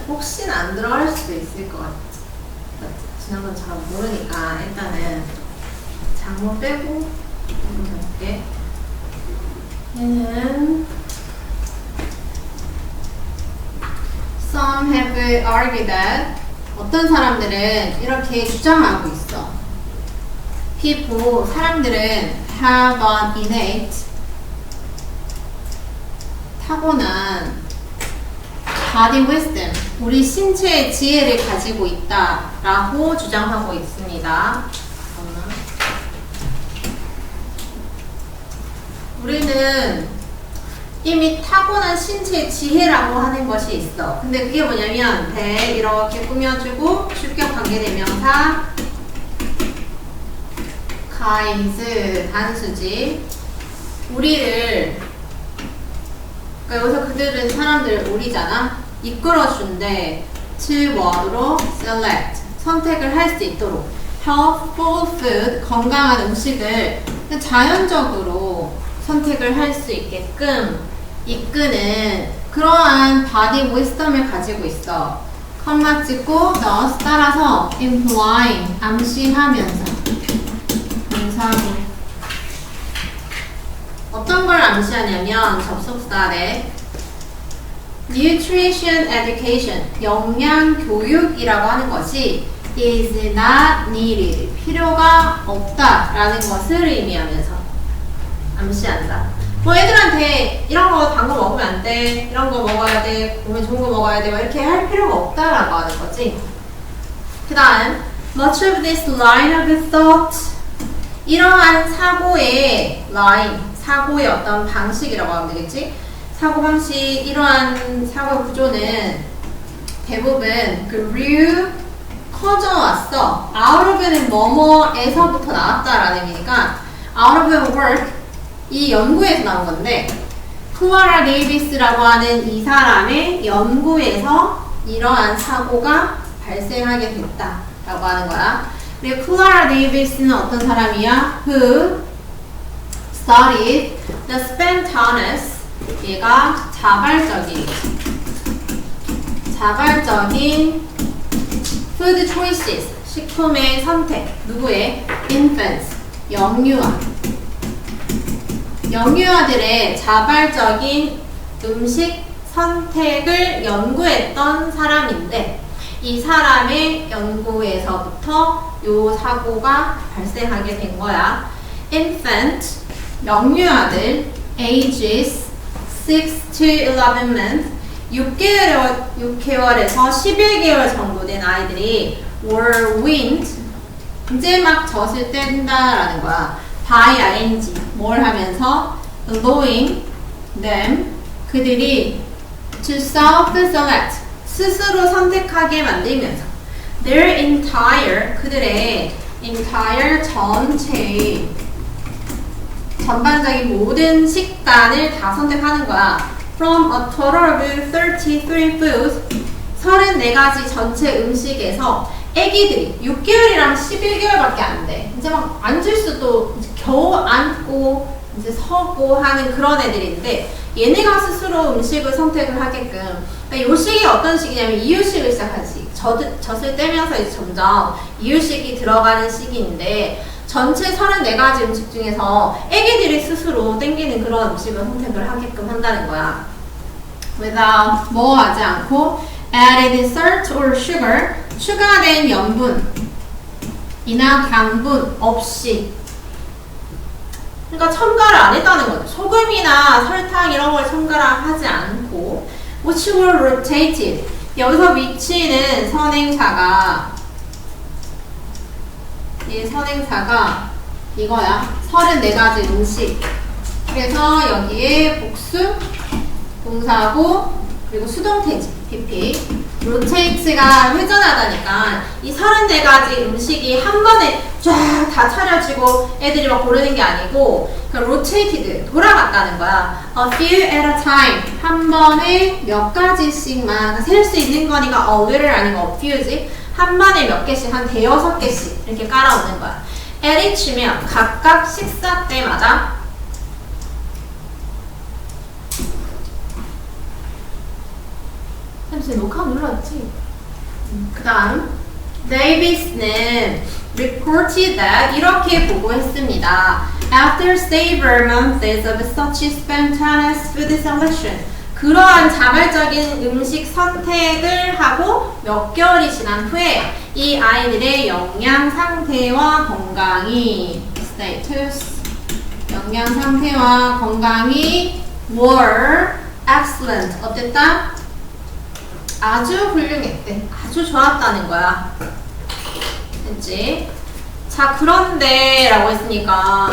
혹시나 안 들어갈 수도 있을 것 같아. 지난번 잘 모르니까 일단은 장모 빼고 한번 볼게. 얘는 Some have argued that 어떤 사람들은 이렇게 주장하고 있어. People, 사람들은 have an innate 타고난 body wisdom, 우리 신체의 지혜를 가지고 있다라고 주장하고 있습니다. 우리는 이미 타고난 신체의 지혜라고 하는 것이 있어. 근데 그게 뭐냐면 배 이렇게 꾸며주고 주격 관계대명사 guys 단수지. 우리를 그러니까 여기서 그들은 사람들 우리잖아. 이끌어준대. 7월로 select 선택을 할 수 있도록 healthful food 건강한 음식을 자연적으로 선택을 할 수 있게끔 이끄는 그러한 body wisdom을 가지고 있어. 컴마 찍고 thus 따라서 implying 암시하면서 동사고 어떤 걸 암시하냐면 접속사래 nutrition education 영양 교육이라고 하는 것이 is not needed 필요가 없다라는 것을 의미하면서 암시한다. 뭐 애들한테 이런 거 단 거 먹으면 안 돼, 이런 거 먹어야 돼, 몸에 좋은 거 먹어야 돼, 막 이렇게 할 필요가 없다라고 하는 거지. 그 다음 much of this line of thought 이러한 사고의 line 사고의 어떤 방식이라고 하면 되겠지? 사고방식, 이러한 사고 구조는 대부분 grew, 커져왔어. out of는 뭐뭐에서부터 나왔다라는 의미니까 out of work, 이 연구에서 나온 건데 클라라 데이비스라고 하는 이 사람의 연구에서 이러한 사고가 발생하게 됐다라고 하는 거야. 그리고 클라라 데이비스는 어떤 사람이야? Who studied the spontaneous 얘가 자발적인 food choices 식품의 선택 누구의? infants 영유아들의 자발적인 음식 선택을 연구했던 사람인데 이 사람의 연구에서부터 요 사고가 발생하게 된 거야. infant 영유아들 ages 6 to 11 months 6개월에서 11개월 정도 된 아이들이 were weaned 이제 막 젖을 뗀다라는 거야. by ing 뭘 하면서 allowing them 그들이 to self-select 스스로 선택하게 만들면서 their entire 그들의 entire 전반적인 모든 식단을 다 선택하는 거야. From a total of 33 foods 34가지 전체 음식에서 애기들이 6개월이랑 11개월밖에 안 돼. 이제 막 앉을 수도 이제 겨우 앉고 이제 서고 하는 그런 애들인데 얘네가 스스로 음식을 선택을 하게끔 그러니까 요 시기 어떤 시기냐면 이유식을 시작한 시기. 젖을 떼면서 이제 점점 이유식이 들어가는 시기인데 전체 34가지 음식 중에서 애기들이 스스로 땡기는 그런 음식을 선택을 하게끔 한다는 거야. without 뭐 하지 않고 added salt or sugar 추가된 염분이나 당분 없이 그러니까 첨가를 안 했다는 거죠. 소금이나 설탕 이런 걸 첨가를 하지 않고 which were rotated 여기서 위치는 선행사가 이 선행사가 이거야. 34가지 음식. 그래서 여기에 복수, 동사고, 그리고 수동태지, PP. rotate가 회전하다니까 이 34가지 음식이 한 번에 쫙 다 차려지고 애들이 막 고르는 게 아니고 그러니까 rotated, 돌아갔다는 거야. a few at a time. 한 번에 몇 가지씩만 셀 수 있는 거니까 a little 아니고 a few지. 한 번에 몇 개씩, 한 5개씩 이렇게 깔아오는 거야. at each면 각각 식사 때마다 그치, 녹화 눌렀지. 그 다음 데이비스는 reported that 이렇게 보고했습니다. After several months of such spontaneous food selection 그러한 자발적인 음식 선택을 하고 몇 개월이 지난 후에 이 아이들의 영양 상태와 건강이 status 영양 상태와 건강이 were excellent 어땠다? 아주 훌륭했대. 아주 좋았다는 거야. 됐지? 자, 그런데 라고 했으니까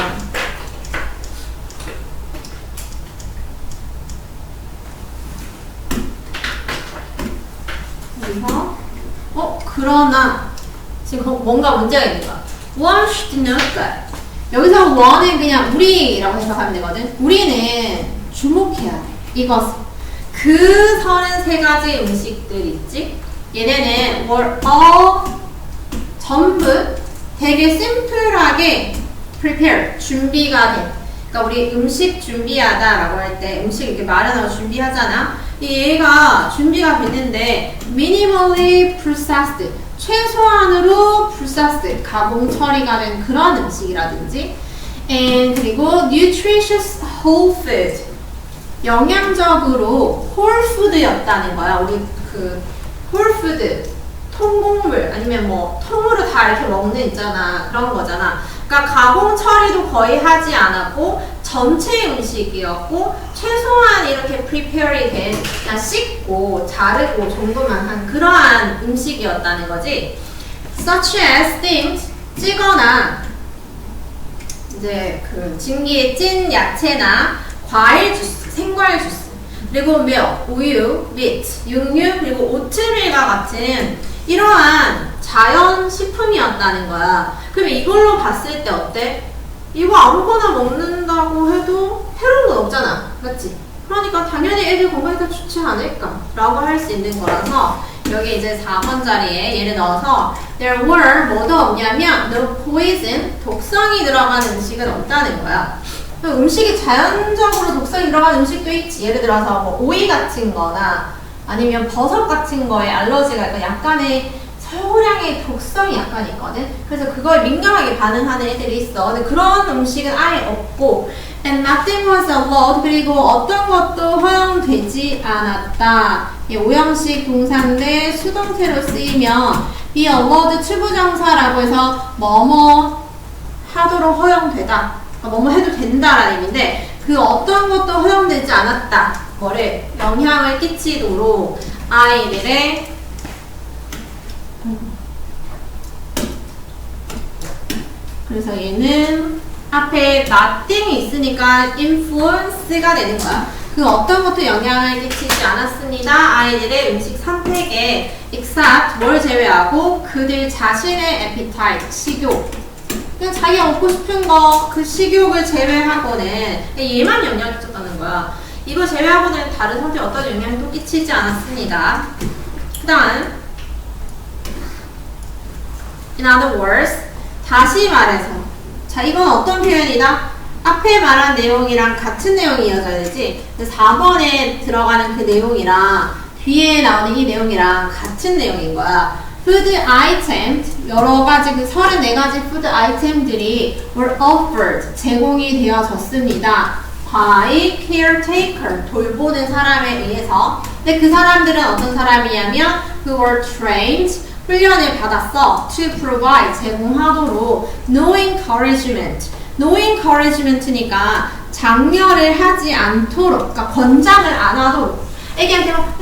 여기서 그러나 지금 뭔가 문제가 있는 거야. One should note that 여기서 one은 그냥 우리라고 생각하면 되거든. 우리는 주목해야 돼. 이것 그 33가지 음식들 있지? 얘네는 were all 전부 되게 심플하게 prepared, 준비가 된. 그러니까 우리 음식 준비하다 라고 할 때 음식 이렇게 마련하고 준비하잖아. 얘가 준비가 됐는데 minimally processed, 최소한으로 processed, 가공 처리가 된 그런 음식이라든지 and 그리고 nutritious whole food, 영양적으로 홀푸드였다는 거야. 우리 그 홀푸드, 통곡물 아니면 뭐 통으로 다 이렇게 먹는 있잖아. 그런 거잖아. 그러니까 가공 처리도 거의 하지 않았고 전체 음식이었고 최소한 이렇게 prepare이 된 그냥 씻고 자르고 정도만 한 그러한 음식이었다는 거지. Such as things 찌거나 이제 그 증기에 찐 야채나 과일 주스, 생과일 주스, 그리고 milk, 우유, meat, 육류, 그리고 오트밀과 같은 이러한 자연 식품이었다는 거야. 그럼 이걸로 봤을 때 어때? 이거 아무거나 먹는다고 해도 해로운 건 없잖아. 맞지? 그러니까 당연히 애들 건강에 더 좋지 않을까? 라고 할 수 있는 거라서 여기 이제 4번 자리에 얘를 넣어서 there were 뭐도 없냐면 no poison, 독성이 들어간 음식은 없다는 거야. 음식이 자연적으로 독성이 들어간 음식도 있지. 예를 들어서 뭐 오이 같은 거나 아니면 버섯 같은 거에 알러지가 있고 약간의 소량의 독성이 약간 있거든. 그래서 그걸 민감하게 반응하는 애들이 있어. 근데 그런 음식은 아예 없고 and nothing was allowed 그리고 어떤 것도 허용되지 않았다. 이 오형식 동사인데 수동태로 쓰이면 be allowed 추부정사라고 해서 뭐뭐 하도록 허용되다. 뭐뭐 해도 된다라는 의미인데 그 어떤 것도 허용되지 않았다. 뭐를 영향을 끼치도록 아이들의 그래서 얘는 앞에 nothing이 있으니까 influence가 되는 거야. 그 어떤 것도 영향을 끼치지 않았습니다. 아이들의 음식 선택에 except 뭘 제외하고 그들 자신의 appetite, 식욕. 그냥 자기가 먹고 싶은 거, 그 식욕을 제외하고는 얘만 영향을 끼쳤다는 거야. 이거 제외하고는 다른 선택에 어떤 영향도 끼치지 않았습니다. 그 다음 in other words 다시 말해서 자 이건 어떤 표현이다? 앞에 말한 내용이랑 같은 내용이 이어져야 되지. 4번에 들어가는 그 내용이랑 뒤에 나오는 이 내용이랑 같은 내용인 거야. food items 여러 가지 그 34가지 food item들이 were offered 제공이 되어졌습니다. by caretaker 돌보는 사람에 의해서. 근데 그 사람들은 어떤 사람이냐면 who were trained 훈련을 받았어. to provide 제공하도록 no encouragement no encouragement니까 장려를 하지 않도록 그러니까 권장을 안 하도록 애기한테 막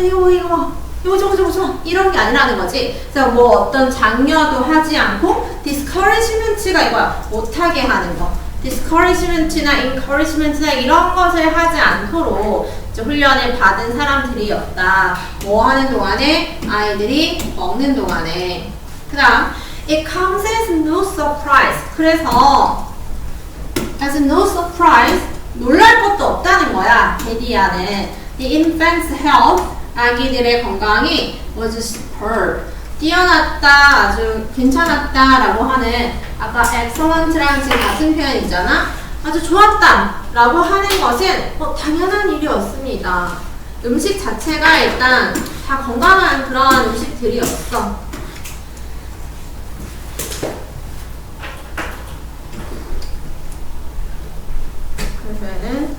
이거 저거 이런 게 아니라는 거지. 그래서 뭐 어떤 장려도 하지 않고 discouragement가 이거야. 못하게 하는 거. discouragement나 encouragement나 이런 것을 하지 않도록 훈련을 받은 사람들이었다. 뭐 하는 동안에? 아이들이 먹는 동안에. 그 다음 it comes as no surprise 그래서 as no surprise 놀랄 것도 없다는 거야. 데디아는 the infant's health 아기들의 건강이 was superb 뛰어났다, 아주 괜찮았다 라고 하는 아까 excellent랑 지금 같은 표현이잖아. 아주 좋았다 라고 하는 것은 당연한 일이었습니다. 음식 자체가 일단 다 건강한 그런 음식들이었어. 그래서 얘는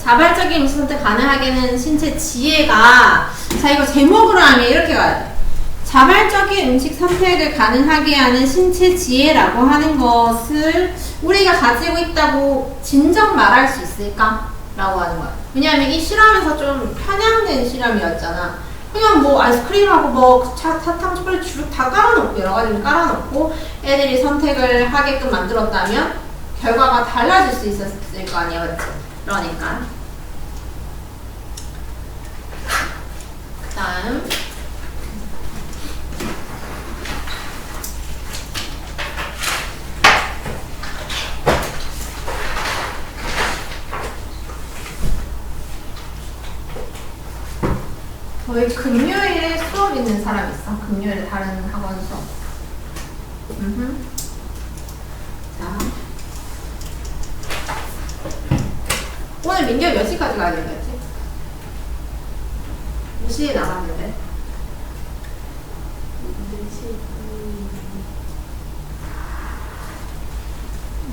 자발적인 음식 선택 가능하게 하는 신체 지혜가, 자 이거 제목으로 하면 이렇게 가야 돼. 자발적인 음식 선택을 가능하게 하는 신체 지혜라고 하는 것을 우리가 가지고 있다고 진정 말할 수 있을까? 라고 하는 거야. 왜냐하면 이 실험에서 좀 편향된 실험이었잖아. 그냥 뭐 아이스크림하고 뭐 사탕, 초콜릿 쭉 다 깔아놓고 여러 가지를 깔아놓고 애들이 선택을 하게끔 만들었다면 결과가 달라질 수 있었을 거 아니야, 맞지? 그러니까. 그 다음. 저희 금요일에 수업 있는 사람 있어? 금요일에 다른 학원 수업. 자. 오늘 민규 몇 시까지 가야 되겠지? 몇 시에 나갔는데?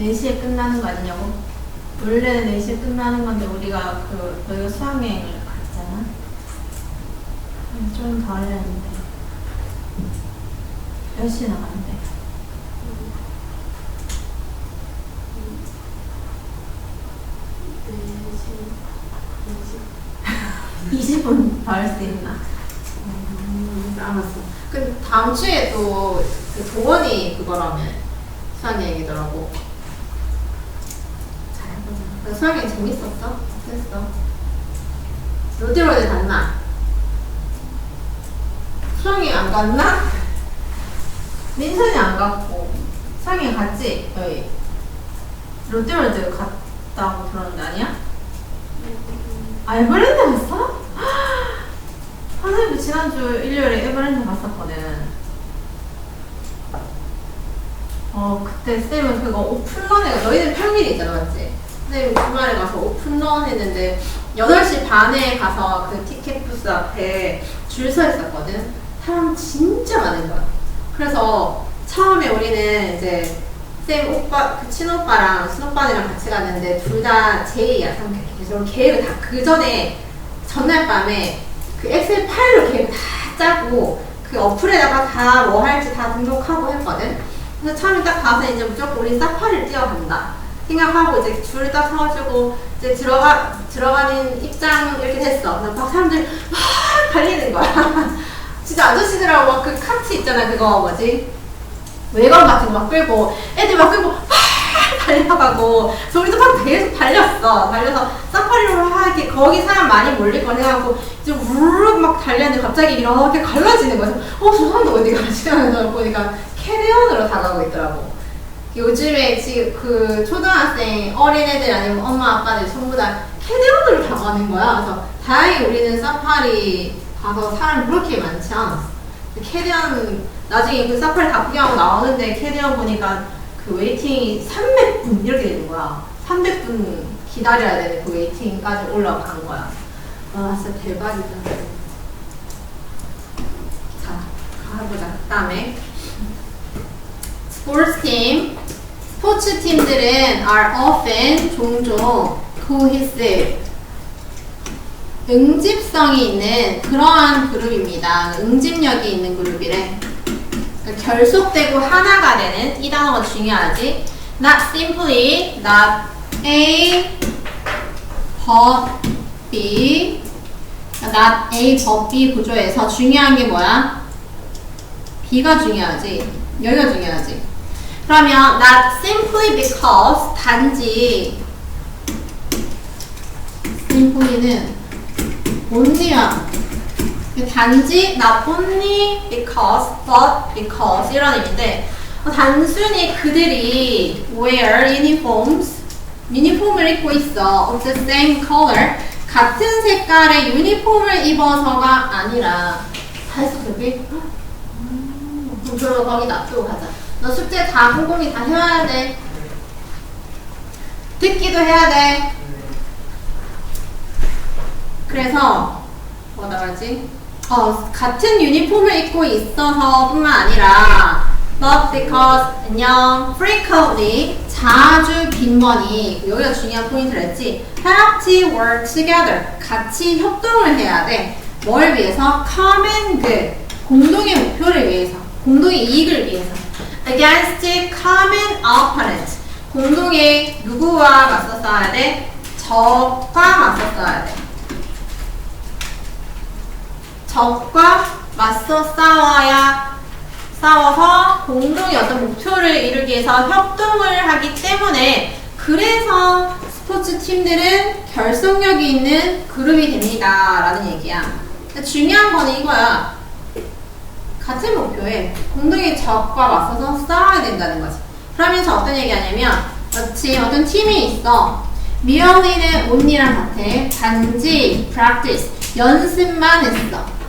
4시에 끝나는 거 아니냐고? 원래는 4시에 끝나는 건데 우리가 너희가 수학여행을 갔잖아? 좀 더 하려는데 몇 시에 나갔는데? 20분 더 할 수 있나? 알았어. 근데 다음 주에 또 그 도원이 그거라며 수학여행이더라고. 잘해보자. 수학여행 재밌었어? 어땠어? 롯데월드 갔나? 수학여행 안 갔나? 민선이 안 갔고 수학여행 갔지? 너희 롯데월드 갔다고 들었는데 아니야? 에버랜드 갔어? 선생님도 지난주 일요일에 에버랜드 갔었거든. 그때 쌤은 그거 오픈런 해가 너희는 평일이 있잖아, 맞지? 선생님 주말에 가서 오픈런 했는데 8시 반에 가서 그 티켓 부스 앞에 줄 서 있었거든. 사람 진짜 많은 거야. 그래서 처음에 우리는 이제 쌤 오빠, 그 친오빠랑 친오빠들이랑 같이 갔는데 둘 다 제2야 성격이. 그래서 계획을 다 그 전에 전날 밤에 그 엑셀 파일로 계획 다 짜고 그 어플에다가 다 뭐 할지 다 등록하고 했거든. 그래서 처음에 딱 가서 이제 무조건 우리 사파리를 뛰어간다 생각하고 이제 줄을 딱 서가지고 이제 들어가는 입장 이렇게 됐어. 막 사람들 막 달리는 거야. 진짜 아저씨들하고 막 그 카트 있잖아. 그거 뭐지? 외관 같은 거 막 끌고 애들 막 끌고 막 달려가고 그래서 우리도 막 계속 달려서 사파리로 막 이렇게 거기 사람 많이 몰릴 거 해갖고 이제 우르르 막 달렸는데 갑자기 이렇게 갈라지는 거야. 저 사람도 어디 가지? 하면서 보니까 캐리언으로 다가오고 있더라고. 요즘에 지금 그 초등학생 어린애들 아니면 엄마 아빠들 전부 다 캐리언으로 다가오는 거야. 그래서 다행히 우리는 사파리 가서 사람 그렇게 많지 않았어. 캐리언 나중에 그 사파리 다 구경하고 나오는데 캐리언 보니까 그 웨이팅이 300분 이렇게 되는 거야. 300분 기다려야 되는 그 웨이팅까지 올라간 거야. 와 진짜 대박이다. 자 가보자. 그 다음에 스포츠 팀. 스포츠 팀들은 are often 종종 cohesive 응집성이 있는 그러한 그룹입니다. 응집력이 있는 그룹이래. 그러니까 결속되고 하나가 되는 이 단어가 중요하지. Not simply, not A, but B. Not A, but B 구조에서 중요한 게 뭐야? B가 중요하지. 여기가 중요하지. 그러면 not simply because 단지 simply는 only야. 단지 not only because, but because 이런 의미인데 단순히 그들이 wear uniforms 유니폼을 입고 있어 of the same color 같은 색깔의 유니폼을 입어서가 아니라 다 했어 여기? 그럼 저로 거기 놔두고 가자. 너 숙제 다 꼼꼼히 다 해와야 돼. 듣기도 해야 돼. 그래서 뭐라 그러지? 같은 유니폼을 입고 있어서 뿐만 아니라 but because 안녕 frequently 자주 빈번히 여기가 중요한 포인트를 했지 have to work together 같이 협동을 해야 돼 뭘 위해서? common good 공동의 목표를 위해서 공동의 이익을 위해서 against common opponent 공동의 누구와 맞서 싸워야 돼? 적과 맞서 싸워야 돼 적과 맞서 싸워서 공동의 어떤 목표를 이루기 위해서 협동을 하기 때문에 그래서 스포츠 팀들은 결속력이 있는 그룹이 됩니다 라는 얘기야 중요한 거는 이거야 같은 목표에 공동의 적과 맞서서 싸워야 된다는 거지 그러면서 어떤 얘기 하냐면 마치 어떤 팀이 있어 merely는 only랑 같아 단지 practice 연습만 했어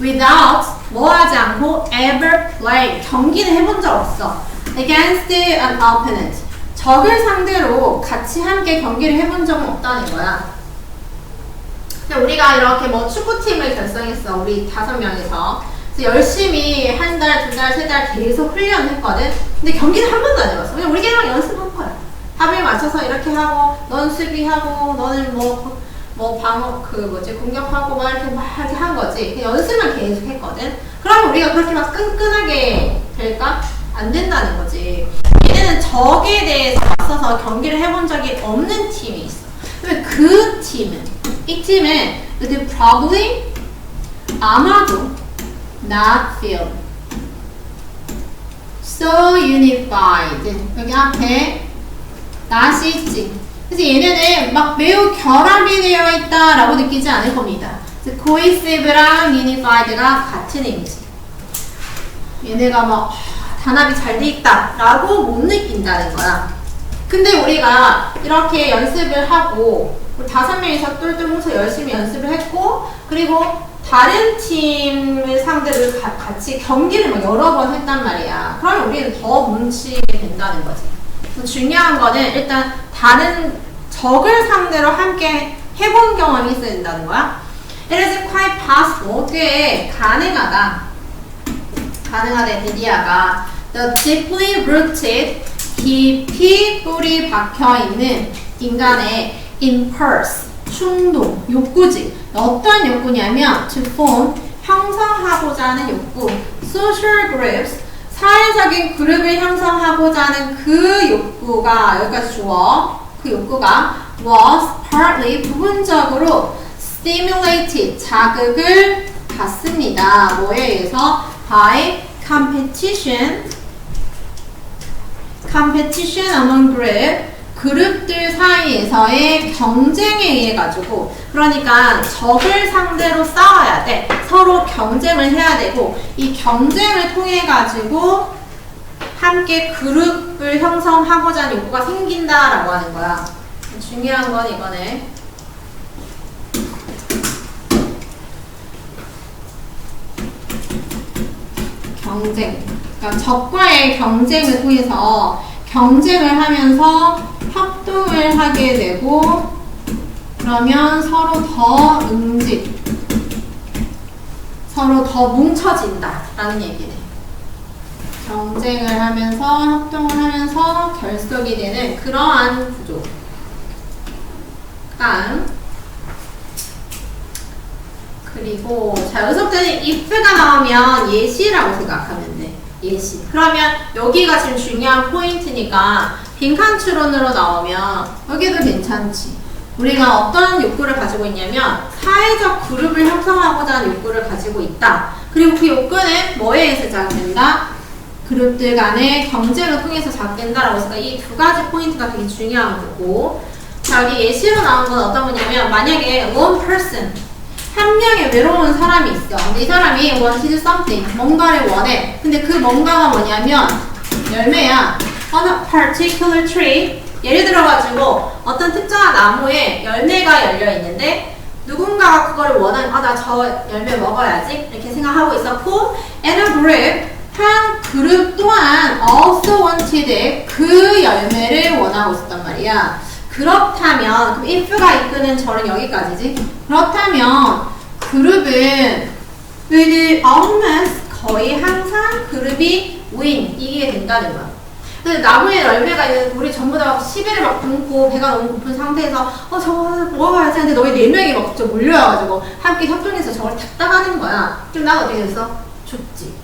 without 뭐 하지 않고 ever play 경기는 해본 적 없어 against an opponent 적을 상대로 같이 함께 경기를 해본 적은 없다는 거야 우리가 이렇게 뭐 축구팀을 결성했어 우리 5명이서 그래서 열심히 한 달, 2달, 3달 계속 훈련했거든 근데 경기는 한 번도 안 해봤어 그냥 우리끼리만 연습한 거야 합에 맞춰서 이렇게 하고 넌 수비하고 너는 뭐 방어 공격하고 막 이렇게 한 거지 연습만 계속 했거든 그러면 우리가 그렇게 막 끈끈하게 될까? 안 된다는 거지 얘네는 적에 대해서 맞서서 경기를 해본 적이 없는 팀이 있어 그러면 이 팀은 would probably 아마도 not feel so unified 여기 앞에 not이 있지 그래서 얘네는 막 매우 결합이 되어 있다라고 느끼지 않을 겁니다. cohesive랑 unified가 같은 의미지. 얘네가 막 단합이 잘 돼 있다라고 못 느낀다는 거야. 근데 우리가 이렇게 연습을 하고 5명이서 똘똘 뭉쳐 열심히 연습을 했고 그리고 다른 팀을 상대로 같이 경기를 막 여러 번 했단 말이야. 그러면 우리는 더 뭉치게 된다는 거지. 중요한 거는 일단 다른 적을 상대로 함께 해본 경험이 있어야 된다는 거야. It is quite possible. 꽤 가능하다. 디디아가 the deeply rooted 깊이 뿌리 박혀있는 인간의 impulse, 충동, 욕구지. 어떤 욕구냐면 to form, 형성하고자 하는 욕구, social groups, 사회적인 그룹을 형성하고자 하는 그 욕구가 여기까지 주어 그 욕구가 was partly 부분적으로 stimulated 자극을 받습니다. 뭐에 의해서 by competition among 그룹들 사이에서의 경쟁에 의해 가지고 그러니까 적을 상대로 싸워야 돼. 서로 경쟁을 해야 되고 이 경쟁을 통해 가지고 함께 그룹을 형성하고자 하는 욕구가 생긴다라고 하는 거야. 중요한 건 이거네. 경쟁. 그러니까 적과의 경쟁을 통해서 경쟁을 하면서 협동을 하게 되고 그러면 서로 더 서로 더 뭉쳐진다 라는 얘기네. 경쟁을 하면서 협동을 하면서 결속이 되는 그러한 구조. 다음 그리고 자 여기서부터는 if가 나오면 예시라고 생각하면 돼. 예시. 그러면 여기가 지금 중요한 포인트니까 빈칸 추론으로 나오면 여기도 괜찮지. 우리가 어떤 욕구를 가지고 있냐면 사회적 그룹을 형성하고자 하는 욕구를 가지고 있다. 그리고 그 욕구는 뭐에 의해서 자극된다? 그룹들 간의 경쟁을 통해서 자극된다라고 해서 이 두 가지 포인트가 되게 중요한 거고 자 여기 예시로 나온 건 어떤 거냐면 만약에 one person 한 명의 외로운 사람이 있어. 근데 이 사람이 wanted something, 뭔가를 원해. 근데 그 뭔가가 뭐냐면 열매야. On a particular tree. 예를 들어가지고 어떤 특정한 나무에 열매가 열려 있는데 누군가가 그거를 원하는 나 저 열매 먹어야지 이렇게 생각하고 있었고 and a group 한 그룹 또한 also wanted 그 열매를 원하고 있었단 말이야. 그렇다면 그럼 if가 이끄는 절은 여기까지지. 그렇다면 그룹은 with almost 거의 항상 그룹이 win 이기게 된다는 거야. 근데 나무에 열매가 있는 우리 전부 다 시비를 막 굶고 배가 너무 고픈 상태에서 저거 먹어야지 하는데 너희 4명이 막 좀 몰려와가지고 함께 협동해서 저걸 탁 따가는 거야. 그럼 난 어떻게 됐어? 죽지.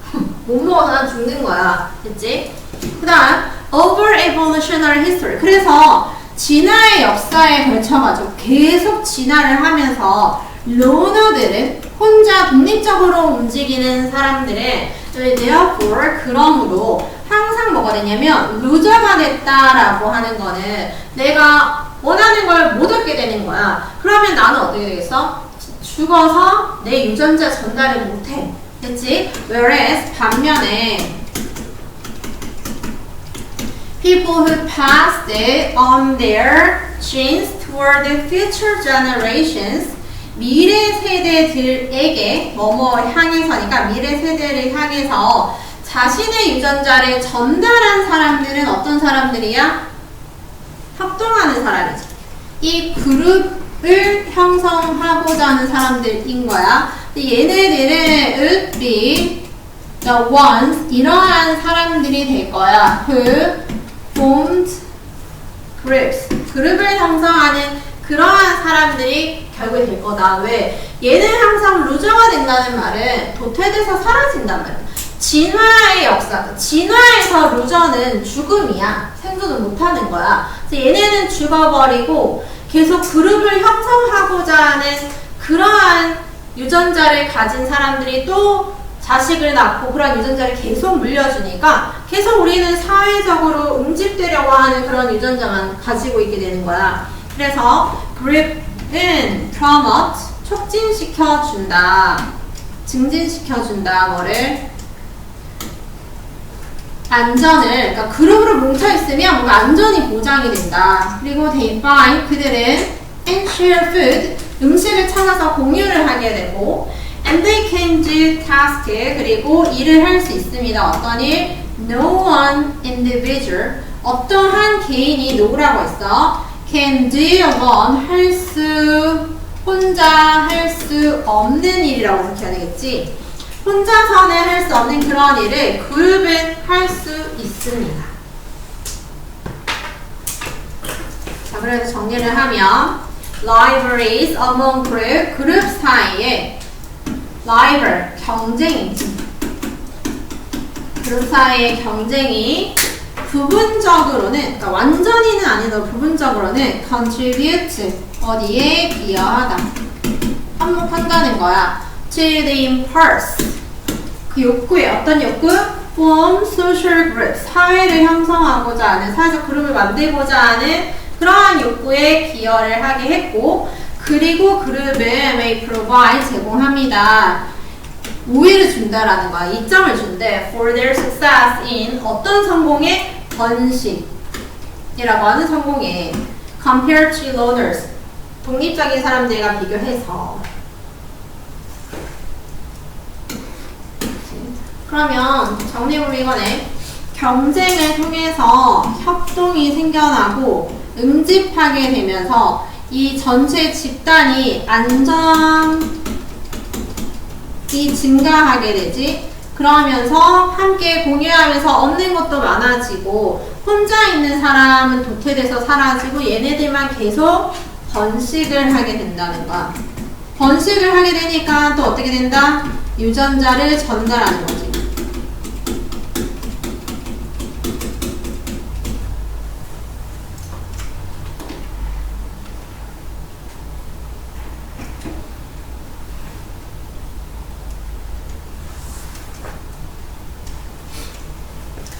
못 먹어서 난 죽는 거야. 됐지? 그 다음 over evolutionary history. 그래서 진화의 역사에 걸쳐가지고 계속 진화를 하면서 로너들은 혼자 독립적으로 움직이는 사람들은 therefore 그러므로 항상 뭐가 되냐면 루저가 됐다라고 하는 거는 내가 원하는 걸 못 얻게 되는 거야. 그러면 나는 어떻게 되겠어? 죽어서 내 유전자 전달을 못해. 됐지? Whereas 반면에 people who passed it on their genes toward the future generations 미래 세대들에게 뭐뭐 향해서니까 미래 세대를 향해서 자신의 유전자를 전달한 사람들은 어떤 사람들이야? 협동하는 사람이지. 이 그룹을 형성하고자 하는 사람들인 거야. 얘네들은 would be the ones 이러한 사람들이 될 거야. who formed groups 그룹을 형성하는 그러한 사람들이 결국에 될 거다. 왜? 얘는 항상 루저가 된다는 말은 도태돼서 사라진단 말이야. 진화의 역사, 진화에서 루저는 죽음이야. 생존을 못하는 거야. 그래서 얘네는 죽어버리고 계속 그룹을 형성하고자 하는 그러한 유전자를 가진 사람들이 또 자식을 낳고 그런 유전자를 계속 물려주니까 계속 우리는 사회적으로 응집되려고 하는 그런 유전자만 가지고 있게 되는 거야. 그래서 그룹은 promote, 촉진시켜준다, 증진시켜준다, 뭐를 안전을, 그러니까 그룹으로 뭉쳐있으면 뭔가 안전이 보장이 된다. 그리고 they find, 그들은 and share food, 음식을 찾아서 공유를 하게 되고 and they can do task, 그리고 일을 할 수 있습니다. 어떤 일? No one individual, 어떠한 개인이 no라고 했어. can do alone, 혼자 할 수 없는 일이라고 생각해야 되겠지. 혼자서는 할 수 없는 그런 일을 그룹은 할 수 있습니다. 자, 그래서 정리를 하면 rivalries among group, 그룹 사이에 rival, 경쟁이지. 그룹 사이의 경쟁이 부분적으로는, 그러니까 완전히는 아니더라도 부분적으로는 contribute, 어디에 기여하다, 한몫한다는 거야. to the impulse, 그 욕구에, 어떤 욕구? form social groups, 사회를 형성하고자 하는, 사회적 그룹을 만들고자 하는 그러한 욕구에 기여를 하게 했고, 그리고 그룹은 may provide, 제공합니다. 우위를 준다라는 거야. 이점을 준대. for their success in, 어떤 성공에? 번식이라고 하는 성공에. compared to loners, 독립적인 사람들과 비교해서. 그러면 정리해보면 이거네. 경쟁을 통해서 협동이 생겨나고 응집하게 되면서 이 전체 집단이 안전이 증가하게 되지. 그러면서 함께 공유하면서 얻는 것도 많아지고 혼자 있는 사람은 도태돼서 사라지고 얘네들만 계속 번식을 하게 된다는 거야. 번식을 하게 되니까 또 어떻게 된다? 유전자를 전달하는 거지.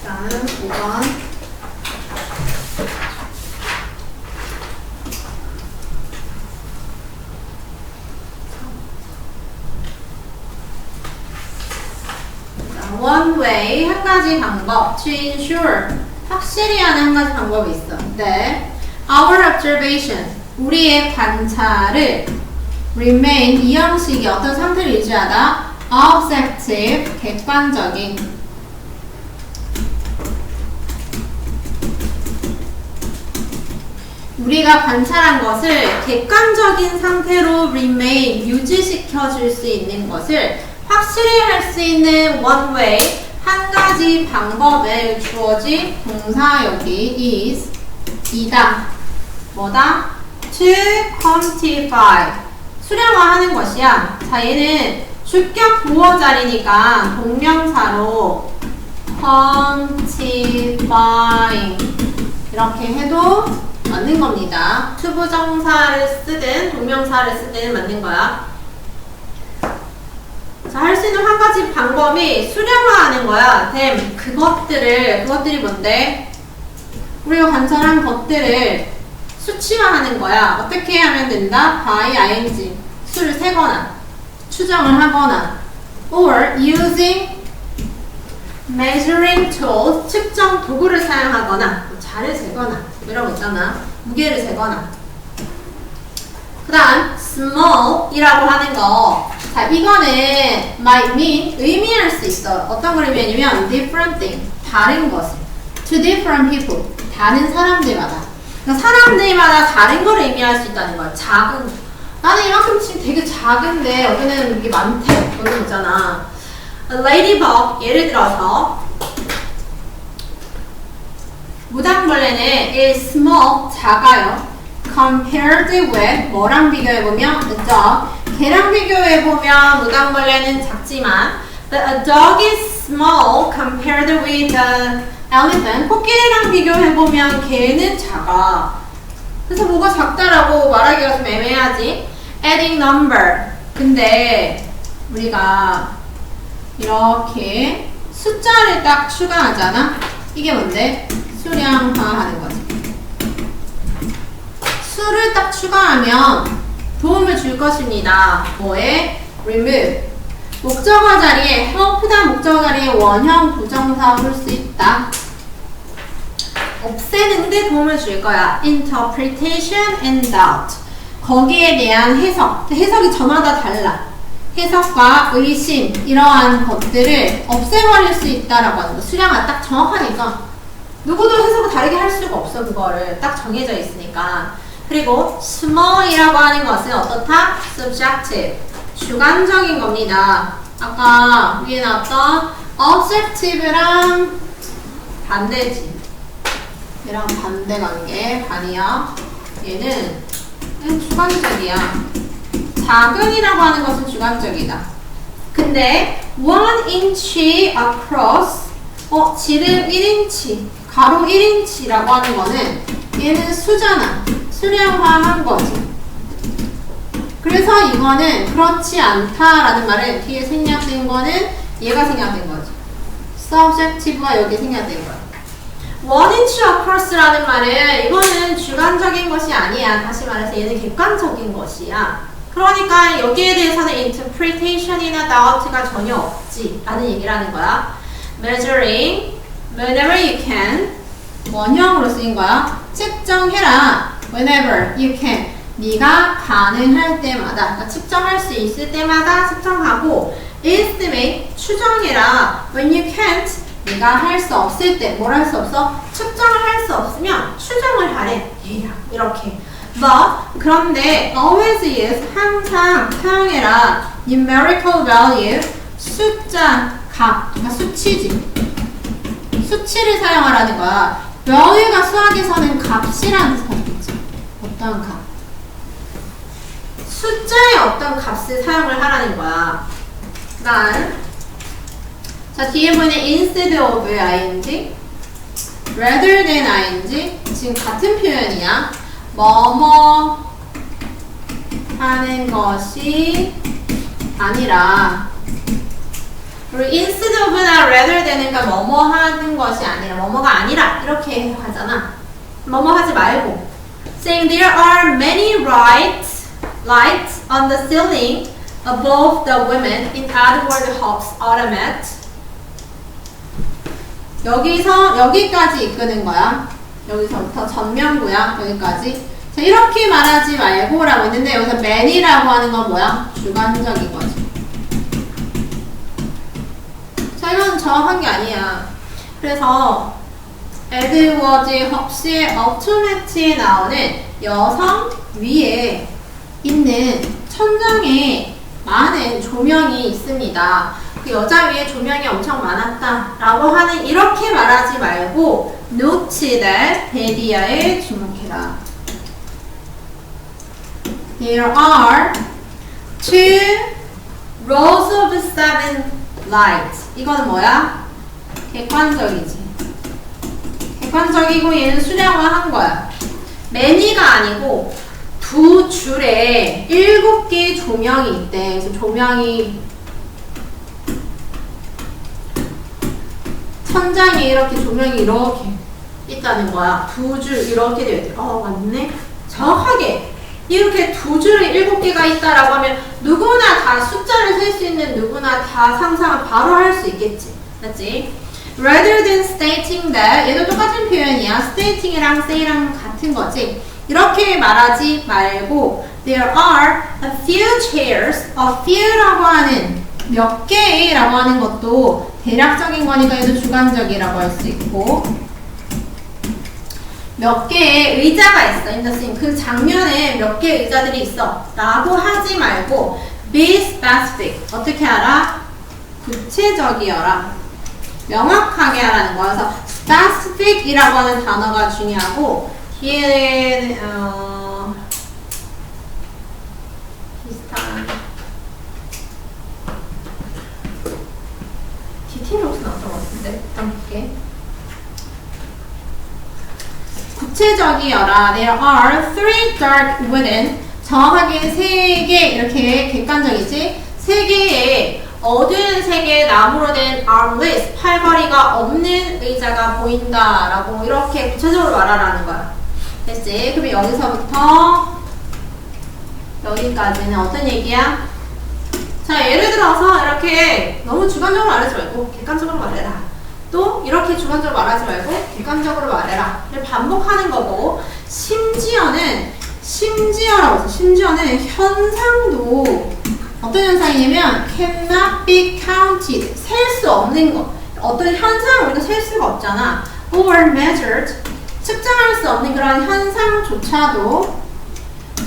다음 5번. One way, 한 가지 방법, to ensure, 확실히 하는 한 가지 방법이 있어. 네. Our observation, 우리의 관찰을 remain, 이 형식이 어떤 상태를 유지하다, objective, 객관적인, 우리가 관찰한 것을 객관적인 상태로 remain, 유지시켜 줄 수 있는 것을 확실히 할 수 있는 one way, 한 가지 방법에 주어진 동사여기 is 이다. 뭐다? to quantify. 수량화하는 것이야. 자, 얘는 주격 보어 자리니까 동명사로 quantifying 이렇게 해도 맞는 겁니다. 투부정사를 쓰든 동명사를 쓰든 맞는 거야. 자, 할 수 있는 한 가지 방법이 수량화하는 거야. 그것들이 뭔데? 우리가 관찰한 것들을 수치화하는 거야. 어떻게 하면 된다? by ing 수를 세거나 추정을 하거나 or using measuring tools 측정 도구를 사용하거나 자를 재거나 이런 거 있잖아. 무게를 재거나. 그 다음 small 이라고 하는 거. 자, 이거는 might mean 의미할 수 있어. 어떤 걸 의미하냐면 different thing 다른 것을 to different people 다른 사람들마다. 그러니까 사람들마다 다른 걸 의미할 수 있다는 거야. 작은 거. 나는 이만큼 지금 되게 작은데 여기는 이게 많대. 여기 있잖아. ladybug 예를 들어서 무당벌레는 is small 작아요. compared with 뭐랑 비교해보면 a dog 개랑 비교해보면 무당벌레는 작지만 but a dog is small compared with the elephant 코끼리랑 비교해보면 개는 작아. 그래서 뭐가 작다라고 말하기가 좀 애매하지. adding number 근데 우리가 이렇게 숫자를 딱 추가하잖아. 이게 뭔데? 수량화하는 거지. 수를 딱 추가하면 도움을 줄 것입니다. 뭐에? remove 목적어 자리에 help다 목적어 자리에 원형 부정사 올 수 있다. 없애는데 도움을 줄 거야. interpretation and doubt 거기에 대한 해석 해석이 저마다 달라. 해석과 의심 이러한 것들을 없애버릴 수 있다라고 하는 거. 수량화 딱 정확하니까 누구도 해석을 다르게 할 수가 없어. 그거를 딱 정해져 있으니까. 그리고 small이라고 하는 것은 어떻다? subjective 주관적인 겁니다. 아까 위에 나왔던 objective랑 반대지. 얘랑 반대 관계 반이야. 얘는 주관적이야. 작은이라고 하는 것은 주관적이다. 근데 1 inch across 지름 1인치 가로 1인치라고 하는 거는 얘는 수잖아. 수량화한 거지. 그래서 이거는 그렇지 않다라는 말은 뒤에 생략된 거는 얘가 생략된 거지. subjective가 여기 생략된 거야. 1 inch across라는 말은 이거는 주관적인 것이 아니야. 다시 말해서 얘는 객관적인 것이야. 그러니까 여기에 대해서는 interpretation이나 doubt가 전혀 없지 라는 얘기를 하는 거야. measuring whenever you can 원형으로 쓰인 거야. 측정해라 whenever you can 네가 가능할 때마다 그러니까 측정할 수 있을 때마다 측정하고 estimate 추정해라 when you can't 네가 할 수 없을 때 뭘 할 수 없어? 측정을 할 수 없으면 추정을 하래. 이렇게 but 그런데 always use 항상 사용해라 numerical value 숫자 값 그러니까 수치지. 수치를 사용하라는 거야. value가 수학에서는 값이라는 뜻이겠지. 어떤 값 숫자의 어떤 값을 사용을 하라는 거야. 그다음 자 뒤에 보면 instead of ing rather than ing 지금 같은 표현이야. 뭐뭐 하는 것이 아니라 그리고 instead of나 rather than이니까 뭐뭐 하는 것이 아니라 뭐뭐가 아니라 이렇게 하잖아. 뭐뭐 하지 말고 saying there are many lights on the ceiling above the women in Edward Hop's automat 여기까지 이끄는 거야. 여기서부터 전면부야. 여기까지. 자, 이렇게 말하지 말고 라고 했는데 여기서 many라고 하는 건 뭐야? 주관적인 거지. 자, 이건 정확한 게 아니야. 그래서 에드워드 헉시의 어투매트에 나오는 여성 위에 있는 천장에 많은 조명이 있습니다. 그 여자 위에 조명이 엄청 많았다 라고 하는 이렇게 말하지 말고 note that 베리아에 주목해라. There are 2 rows of 7 lights. 이거는 뭐야? 객관적이지. 객관적이고 얘는 수량화한 거야. many가 아니고 2줄에 7개의 조명이 있대. 그래서 조명이 천장에 이렇게 조명이 이렇게 있다는 거야. 2줄 이렇게 되어 있대. 맞네. 정확하게 이렇게 2줄에 7개가 있다라고 하면 누구나 다 숫자를 셀 수 있는 누구나 다 상상을 바로 할 수 있겠지. 맞지? Rather than stating that, 얘도 똑같은 표현이야. stating이랑 say랑 같은 거지. 이렇게 말하지 말고 there are a few chairs, a few라고 하는 몇 개라고 하는 것도 대략적인 거니까 얘도 주관적이라고 할 수 있고 몇 개의 의자가 있어. in the scene. 그 장면에 몇 개의 의자들이 있어 라고 하지 말고 be specific. 어떻게 알아? 구체적이어라. 명확하게 하라는 거야. 그래서 specific이라고 하는 단어가 중요하고 뒤에는 비슷한 디테일이 없어 나왔던 것 같은데 일단 볼게. 구체적이어라. There are 3 dark wooden 정확하게 3개 이렇게 객관적이지 3개의 어두운 색의 나무로 된 armrest 팔걸이가 없는 의자가 보인다 라고 이렇게 구체적으로 말하라는 거야. 됐지? 그럼 여기서부터 여기까지는 어떤 얘기야? 자, 예를 들어서 이렇게 너무 주관적으로 말하지 말고 객관적으로 말해라. 또 이렇게 주관적으로 말하지 말고 객관적으로 말해라. 반복하는 거고 심지어라고 해서 심지어는 현상도 어떤 현상이냐면 cannot be counted 셀 수 없는 거. 어떤 현상을 우리가 셀 수가 없잖아. or measured 측정할 수 없는 그런 현상조차도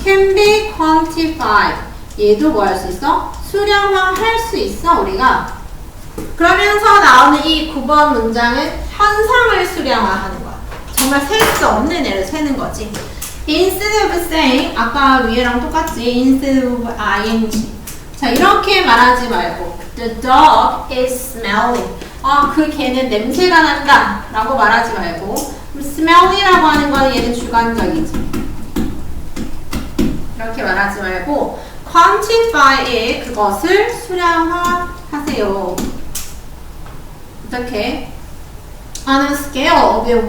can be quantified 얘도 뭐 할 수 있어? 수량화 할 수 있어 우리가. 그러면서 나오는 이 9번 문장은 현상을 수량화하는 거야. 정말 셀 수 없는 애를 세는 거지. Instead of saying 아까 위에랑 똑같지. Instead of ing 자 이렇게 말하지 말고 The dog is smelling 그 개는 냄새가 난다 라고 말하지 말고 smell이라고 하는 건 얘는 주관적이지. 이렇게 말하지 말고 quantify에 그것을 수량화하세요. 어떻게? On a scale of 1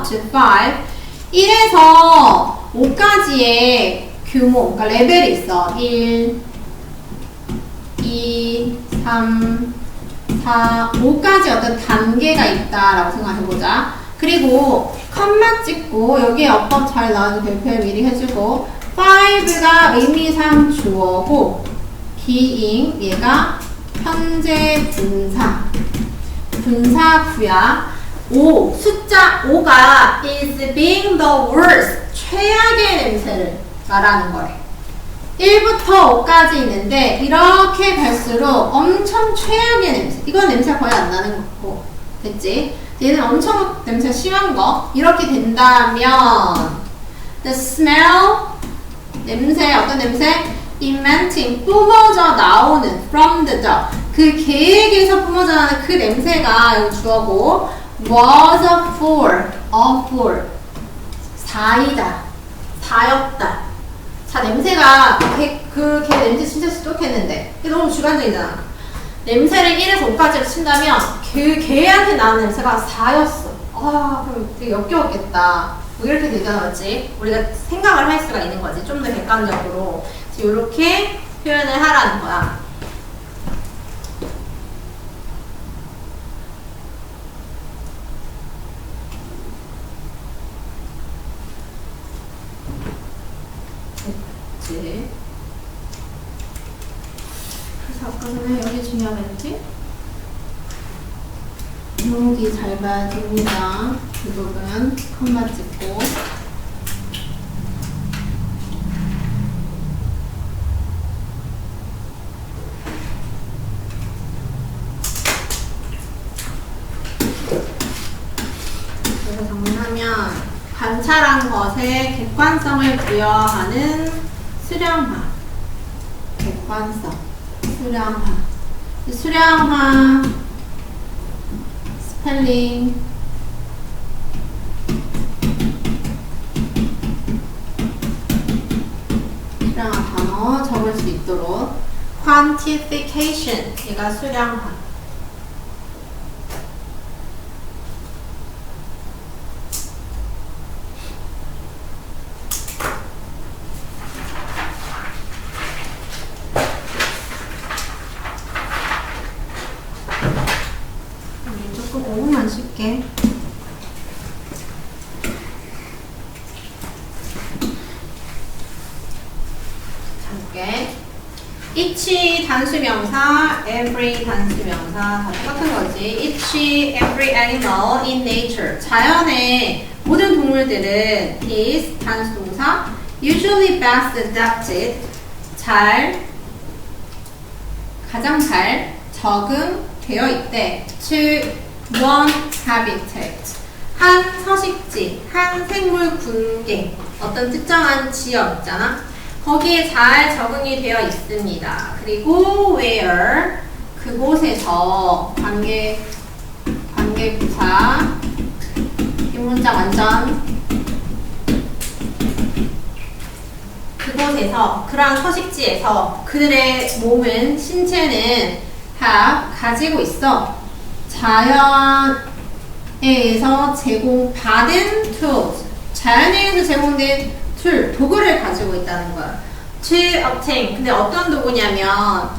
to 5 1에서 5까지의 규모, 그러니까 레벨이 있어. 1, 2, 3, 4, 5까지 어떤 단계가 있다라고 생각해보자. 그리고 컴마 찍고 여기에 어법 잘 나오는 별표 미리 해주고 5가 의미상 주어고 being 얘가 현재 분사구야. 5 숫자 5가 is being the worst 최악의 냄새를 말하는 거래. 1부터 5까지 있는데 이렇게 갈수록 엄청 최악의 냄새. 이건 냄새가 거의 안 나는 거고 됐지? 얘는 엄청 냄새가 심한 거. 이렇게 된다면 the smell 냄새 어떤 냄새? emitting 뿜어져 나오는 from the dog 그 개에게서 뿜어져 나오는 그 냄새가 여기 주어고 was a 4 4이다 4였다. 자 냄새가 그 개 냄새 진짜 지독했는데 이게 너무 주관적이잖아. 냄새를 1에서 5까지로 친다면 그 개한테 나는 냄새가 4였어. 그럼 되게 역겨웠겠다. 뭐 이렇게 되잖아, 맞지? 우리가 생각을 할 수가 있는 거지. 좀 더 객관적으로. 이렇게 표현을 하라는 거야. 됐지? 그래서 아까 전에 여기 중요한 멘트? 여기 잘 봐야 됩니다. 이 부분 컴마 찍고. 그래서 정리하면 관찰한 것에 객관성을 부여하는 수량화. 객관성, 수량화. 이 수량화 스펠링 수량화 단어 적을 수 있도록 quantification 얘가 수량화. 조금 5분만 쉴게. each 단수명사, every 단수명사 다 똑같은 거지. each, every animal in nature. 자연의 모든 동물들은 is 단수동사 usually best adapted 가장 잘 적응되어 있대. to one habitat. 한 서식지, 한 생물 군계, 어떤 특정한 지역 있잖아. 거기에 잘 적응이 되어 있습니다. 그리고 where 그곳에서 관계부사 이 문장 완전 그곳에서 그러한 서식지에서 그들의 몸은 신체는 다 가지고 있어. 자연에 의해서 제공받은 tools 자연에 의해서 제공된 도구를 가지고 있다는 거야. to obtain. 근데 어떤 도구냐면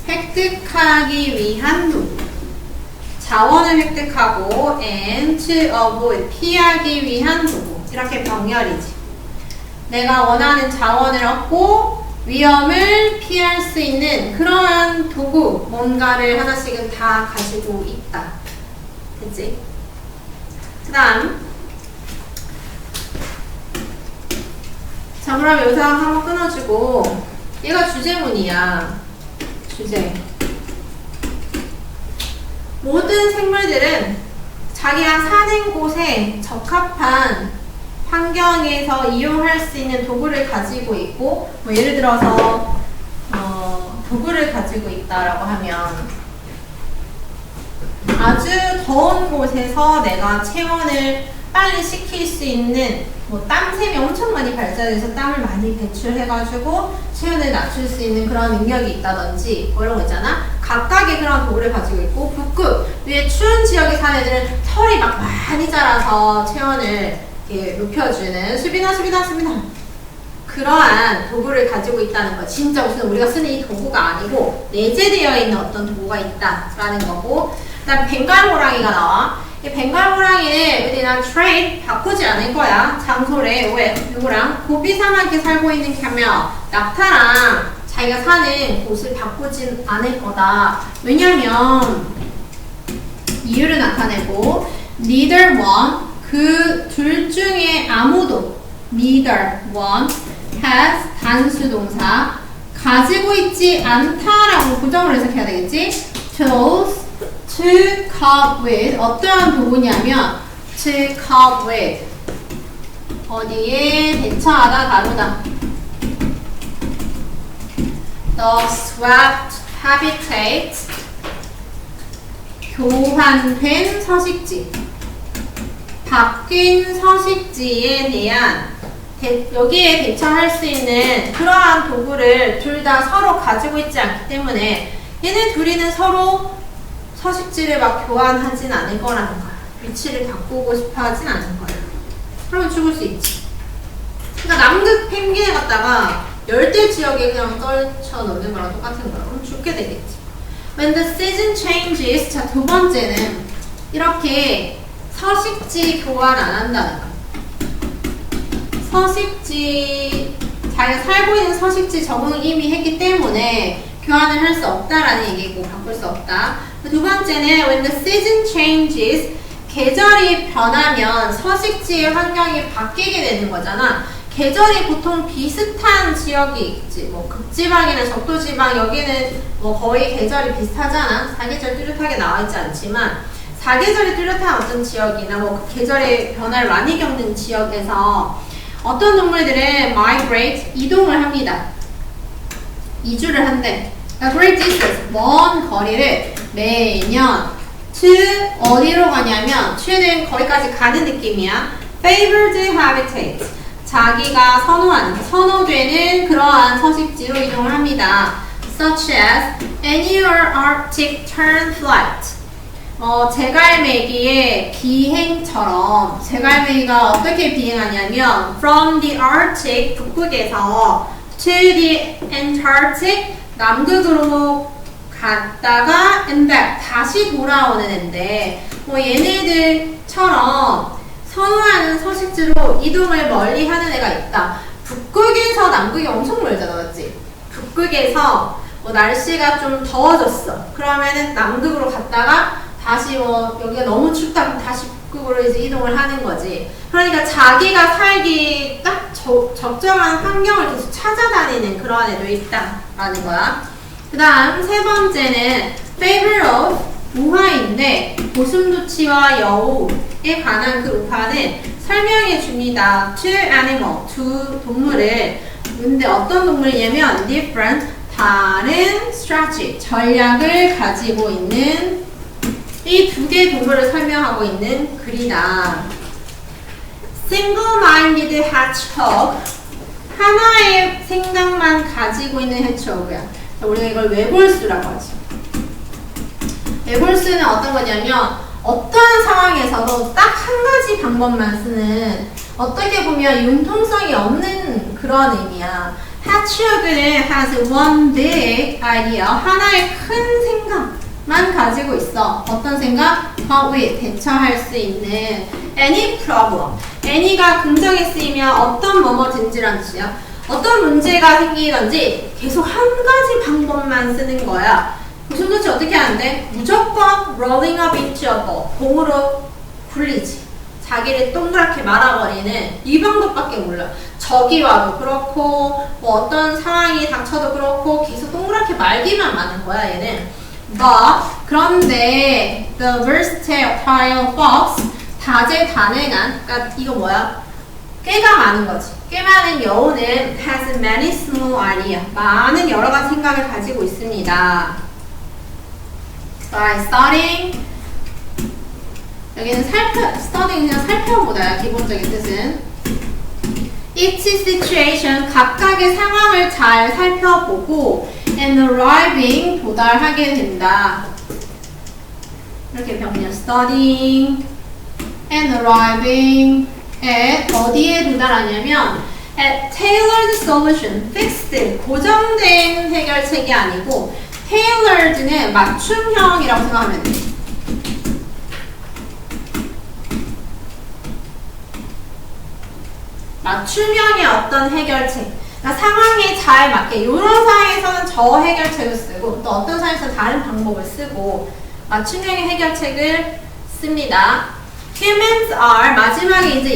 획득하기 위한 도구. 자원을 획득하고 and to avoid. 피하기 위한 도구. 이렇게 병렬이지. 내가 원하는 자원을 얻고 위험을 피할 수 있는 그러한 도구. 뭔가를 하나씩은 다 가지고 있다. 됐지? 그 다음 자, 그럼 여기서 한번 끊어주고 얘가 주제문이야. 주제. 모든 생물들은 자기가 사는 곳에 적합한 환경에서 이용할 수 있는 도구를 가지고 있고 뭐 예를 들어서 도구를 가지고 있다라고 하면 아주 더운 곳에서 내가 체온을 빨리 식힐 수 있는 뭐 땀샘이 엄청 많이 발달해서 땀을 많이 배출해가지고 체온을 낮출 수 있는 그런 능력이 있다든지 뭐 이런 거 있잖아. 각각의 그런 도구를 가지고 있고 북극 위에 추운 지역에 사는 애들은 털이 막 많이 자라서 체온을 이렇게 높여주는 수비나 그러한 도구를 가지고 있다는 거. 진짜 무슨 우리가 쓰는 이 도구가 아니고 내재되어 있는 어떤 도구가 있다라는 거고. 그 다음 벵갈 호랑이가 나와. 이 벵갈 호랑이는 어디나 트레이드 바꾸지 않을 거야. 장소를 왜 누구랑 고비사막에 살고 있는 캐며 낙타랑 자기가 사는 곳을 바꾸진 않을 거다. 왜냐면 이유를 나타내고 neither one 그 둘 중에 아무도 neither one has 단수동사 가지고 있지 않다라고 고정을 해석해야 되겠지. tools to cope with 어떠한 도구냐면 to cope with 어디에 대처하다 다루다. The swapped habitat 교환된 서식지 바뀐 서식지에 대한 여기에 대처할 수 있는 그러한 도구를 둘 다 서로 가지고 있지 않기 때문에 얘네 둘이는 서로 서식지를 막 교환하진 않을 거라는 거야. 위치를 바꾸고 싶어 하진 않을 거야. 그러면 죽을 수 있지. 그러니까 남극 펭귄에 갔다가 열대 지역에 그냥 떨쳐 놓는 거랑 똑같은 거야. 그럼 죽게 되겠지. When the season changes. 자, 두 번째는 이렇게 서식지 교환 안 한다는 거야. 서식지 자기가 살고 있는 서식지 적응 이미 했기 때문에 교환을 할 수 없다라는 얘기고 바꿀 수 없다. 두 번째는 when the season changes 계절이 변하면 서식지의 환경이 바뀌게 되는 거잖아. 계절이 보통 비슷한 지역이 있지. 뭐 극지방이나 적도지방 여기는 뭐 거의 계절이 비슷하잖아. 사계절 뚜렷하게 나와 있지 않지만 사계절이 뚜렷한 어떤 지역이나 뭐 계절의 변화를 많이 겪는 지역에서 어떤 동물들은 migrate 이동을 합니다. 이주를 한대. 그러니까 great distance 먼 거리를 매년 to 어디로 가냐면 to는 거기까지 가는 느낌이야. favored habitat 자기가 선호되는 그러한 서식지로 이동을 합니다. such as annual Arctic tern flight 제갈매기의 비행처럼 제갈매기가 어떻게 비행하냐면 from the Arctic 북극에서 to the Antarctic 남극으로 갔다가 and back 다시 돌아오는 앤데 뭐 얘네들처럼 선호하는 서식지로 이동을 멀리 하는 애가 있다. 북극에서 남극이 엄청 멀잖아, 맞지? 북극에서 뭐 날씨가 좀 더워졌어. 그러면은 남극으로 갔다가 다시 뭐 여기가 너무 춥다 그럼 다시 북극으로 이제 이동을 하는 거지. 그러니까 자기가 살기 딱 적정한 환경을 계속 찾아다니는 그런 애도 있다라는 거야. 그 다음 세 번째는 favor of 우화인데 고슴도치와 여우에 관한 그 우화는 설명해 줍니다. to animal, 두 동물을. 근데 어떤 동물이냐면 different, 다른 strategy, 전략을 가지고 있는 이 두 개의 동물을 설명하고 있는 글이다. Single-minded hedgehog, 하나의 생각만 가지고 있는 hedgehog이야. 우리가 이걸 외골수라고 하지. 외골수는 어떤 거냐면 어떤 상황에서도 딱 한 가지 방법만 쓰는 어떻게 보면 융통성이 없는 그런 의미야. hedgehog는 has one big idea, 하나의 큰 생각만 가지고 있어. 어떤 생각? How we 대처할 수 있는 any problem. any가 긍정에 쓰이면 어떤 뭐뭐든지란 뜻이야. 어떤 문제가 생기든지 계속 한 가지 방법만 쓰는 거야. 고슴도치 어떻게 하는데? 무조건 rolling up into a ball. 공으로 굴리지. 자기를 동그랗게 말아버리는 이 방법밖에 몰라. 적이 와도 그렇고 뭐 어떤 상황이 닥쳐도 그렇고 계속 동그랗게 말기만 하는 거야 얘는. 그런데 the versatile fox 다재다능한 그러니까 이거 뭐야? 꽤가 많은 거지. 꽤 많은 여우는 has many small ideas. 많은 여러 가지 생각을 가지고 있습니다. By studying 여기는 studying 그냥 살펴보다 기본적인 뜻은 each situation 각각의 상황을 잘 살펴보고 and arriving 도달하게 된다. 이렇게 병렬 studying and arriving at 어디에 도달하냐면 at tailored solution, fixed 고정된 해결책이 아니고 tailored는 맞춤형이라고 생각하면 돼. 맞춤형의 어떤 해결책. 그러니까 상황에 잘 맞게 이런 상황에서는 저 해결책을 쓰고 또 어떤 상황에서는 다른 방법을 쓰고 맞춤형의 해결책을 씁니다. Humans are 마지막에 이제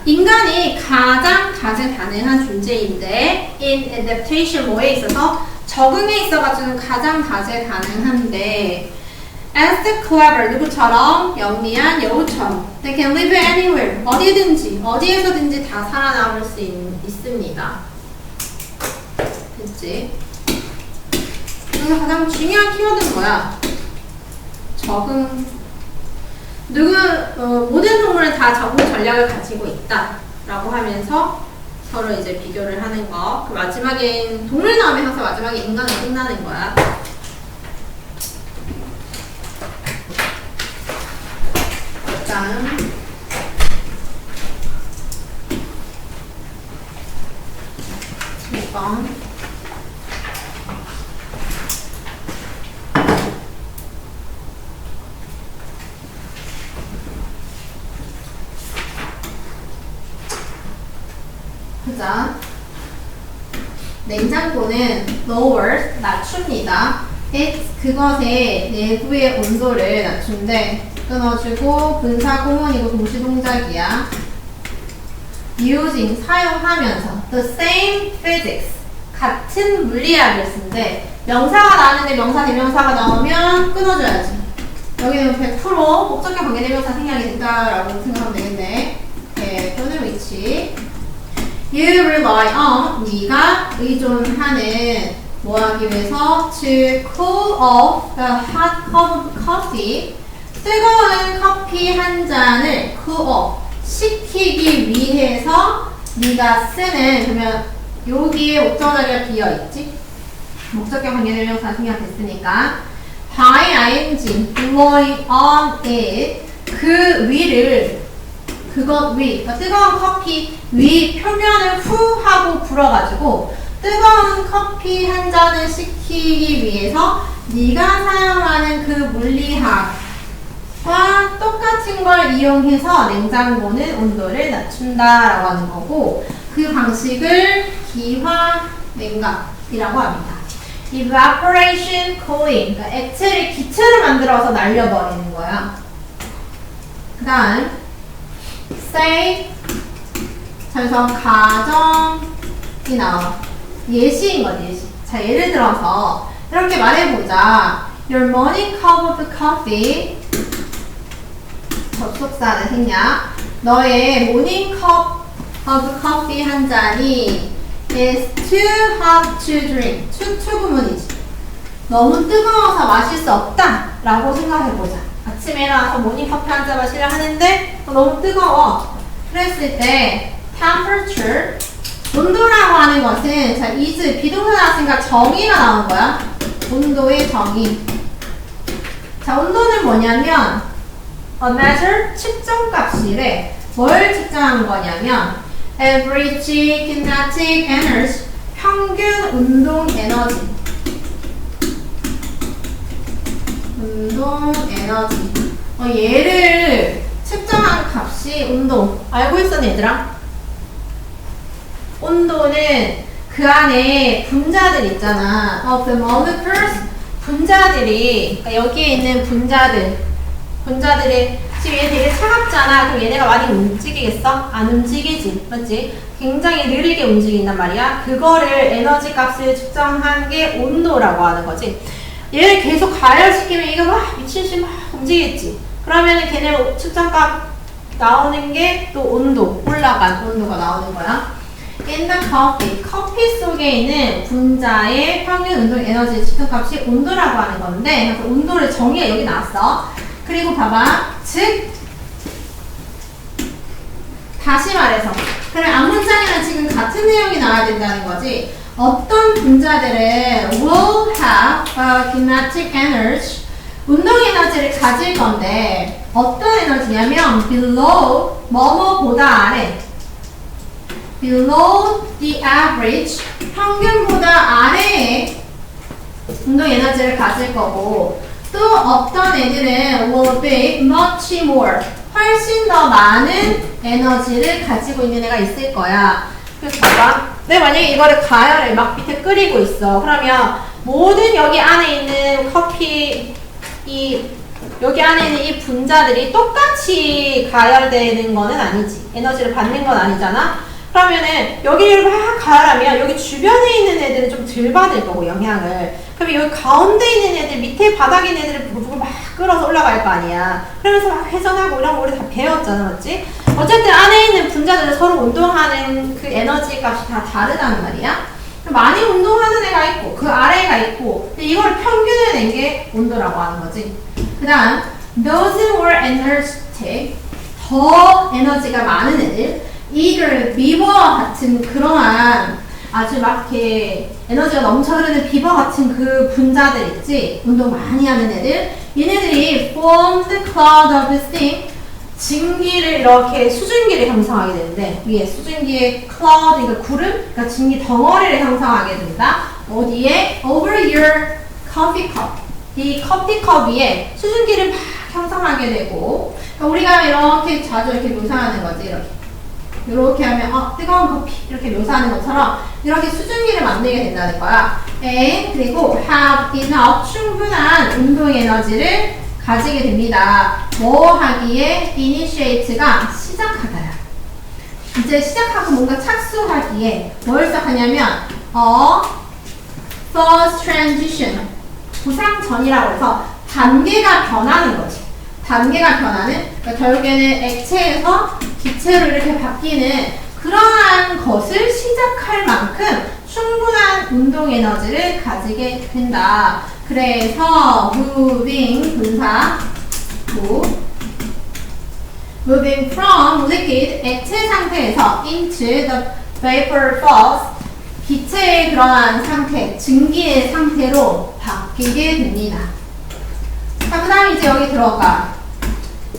인간이 가장 다재다능한 존재인데 in adaptation 뭐에 있어서 적응에 있어가지고 가장 다재다능한데 as the clever 누구처럼 영리한 여우처럼 they can live anywhere 어디든지 어디에서든지 다 살아남을 수 있습니다. 됐지? 여기서 가장 중요한 키워드는 뭐야? 적응. 모든 동물은 다 적응 전략을 가지고 있다 라고 하면서 서로 이제 비교를 하는 거. 그 마지막엔 동물 나오면 항상 마지막에 인간으로 끝나는 거야. 다음 7번 보자. 냉장고는 lower, 낮춥니다. 그것의 내부의 온도를 낮춘대. 끊어주고 분사 공원이고 동시 동작이야. using, 사용하면서 the same physics, 같은 물리학을 쓴대. 명사가 나왔는데 명사 대명사가 나오면 끊어줘야지. 여기는 100% 목적격 관계대명사 생략이 된다라고 생각하면 되겠네. 또는 which you rely on, 네가 의존하는 뭐 하기 위해서 to cool off the hot cup of coffee, 뜨거운 커피 한 잔을 cool off, 식히기 위해서 네가 쓰는, 그러면 여기에 목적 자리가 비어있지? 목적격 관계대명사 생략됐으니까 by ing, blowing on it, 그 위를, 그것 위, 그러니까 뜨거운 커피 위 표면을 후 하고 불어가지고 뜨거운 커피 한 잔을 식히기 위해서 네가 사용하는 그 물리학과 똑같은 걸 이용해서 냉장고는 온도를 낮춘다라고 하는 거고, 그 방식을 기화 냉각이라고 합니다. evaporation cooling, 그러니까 액체를 기체를 만들어서 날려버리는 거야. 그 다음 say, 자 여기서 가정이 나와. 예시인 거지, 예시. 자 예를 들어서 이렇게 말해보자. Your morning cup of coffee, 접속사는 생략. 너의 모닝 cup of coffee 한 잔이 is too hot to drink. 투구문이지. 너무 뜨거워서 마실 수 없다 라고 생각해보자. 아침에 일어나서 모닝커피 한 잔 마시려 하는데 너무 뜨거워. 그랬을 때 temperature, 온도라고 하는 것은, 자 is 비동사 나왔으니까 정의가 나온 거야. 온도의 정의. 자 온도는 뭐냐면 a measure, 측정값이래. 뭘 측정한 거냐면 average kinetic energy, 평균 운동 에너지. 운동 에너지. 얘를 측정한 값이 온도. 알고 있었니 얘들아? 온도는 그 안에 분자들 있잖아. of the molecules, 분자들이, 그러니까 여기에 있는 분자들이 지금 얘 되게 차갑잖아. 그럼 얘네가 많이 움직이겠어? 안 움직이지. 맞지? 굉장히 느리게 움직인단 말이야. 그거를 에너지 값을 측정한 게 온도라고 하는 거지. 얘를 계속 가열시키면 이게 막 미친듯이 막 움직이겠지. 그러면은 걔네 측정값 나오는 게 또 온도, 올라간 온도가 나오는 거야. In the coffee, 커피 속에 있는 분자의 평균 운동 에너지 측정값이 온도라고 하는 건데, 그래서 온도를 정의가 여기 나왔어. 그리고 봐봐. 즉, 다시 말해서, 그래 앞문장이랑 지금 같은 내용이 나와야 된다는 거지. 어떤 분자들은 will have a kinetic energy, 운동 에너지를 가질 건데, 어떤 에너지냐면 below, 뭐뭐보다 아래, below the average, 평균보다 아래의 운동 에너지를 가질 거고, 또 어떤 애들은 will be much more, 훨씬 더 많은 에너지를 가지고 있는 애가 있을 거야. 그래서 봐봐. 내가 만약에 이거를 가열을 막 밑에 끓이고 있어. 그러면 모든 여기 안에 있는 커피, 여기 안에 있는 이 분자들이 똑같이 가열되는 거는 아니지. 에너지를 받는 건 아니잖아. 그러면은 여기를 막 가열하면 여기 주변에 있는 애들은 좀 덜 받을 거고 영향을. 그러면 여기 가운데 있는 애들, 밑에 바닥에 있는 애들을 부르고 막 끌어서 올라갈 거 아니야. 그러면서 막 회전하고 이런 거 우리 다 배웠잖아, 맞지? 어쨌든 안에 있는 분자들은 서로 운동하는 그 에너지 값이 다 다르다는 말이야. 많이 운동하는 애가 있고 그 아래가 있고, 근데 이걸 평균을 낸 게 온도라고 하는 거지. 그 다음 those more energetic, 더 에너지가 많은 애들, eager, 비버와 같은 그러한 아주 막 이렇게 에너지가 넘쳐 흐르는 비버 같은 그 분자들 있지, 운동 많이 하는 애들, 얘네들이 form the cloud of steam, 증기를 이렇게 수증기를 형성하게 되는데, 위에 수증기의 cloud, 그러니까 구름, 그러니까 증기 덩어리를 형성하게 된다. 어디에? over your coffee cup, 이 커피컵 위에 수증기를 막 형성하게 되고, 그러니까 우리가 이렇게 자주 이렇게 묘사하는 거지. 이렇게 이렇게 하면 뜨거운 커피 이렇게 묘사하는 것처럼 이렇게 수증기를 만들게 된다는 거야. And 그리고 have enough 충분한 운동 에너지를 가지게 됩니다. 뭐 하기에? initiate가 시작하다야. 이제 시작하고 뭔가 착수하기에 뭘 시작하냐면 first transition 부상 전이라고 해서 단계가 변하는 거지. 단계가 변하는 그러니까 결국에는 액체에서 기체로 이렇게 바뀌는 그러한 것을 시작할 만큼 충분한 운동 에너지를 가지게 된다. 그래서 moving 분사 moving from liquid 액체 상태에서 into the vapor phase 기체의 그러한 상태, 증기의 상태로 바뀌게 됩니다. 자, 그 다음 이제 여기 들어가.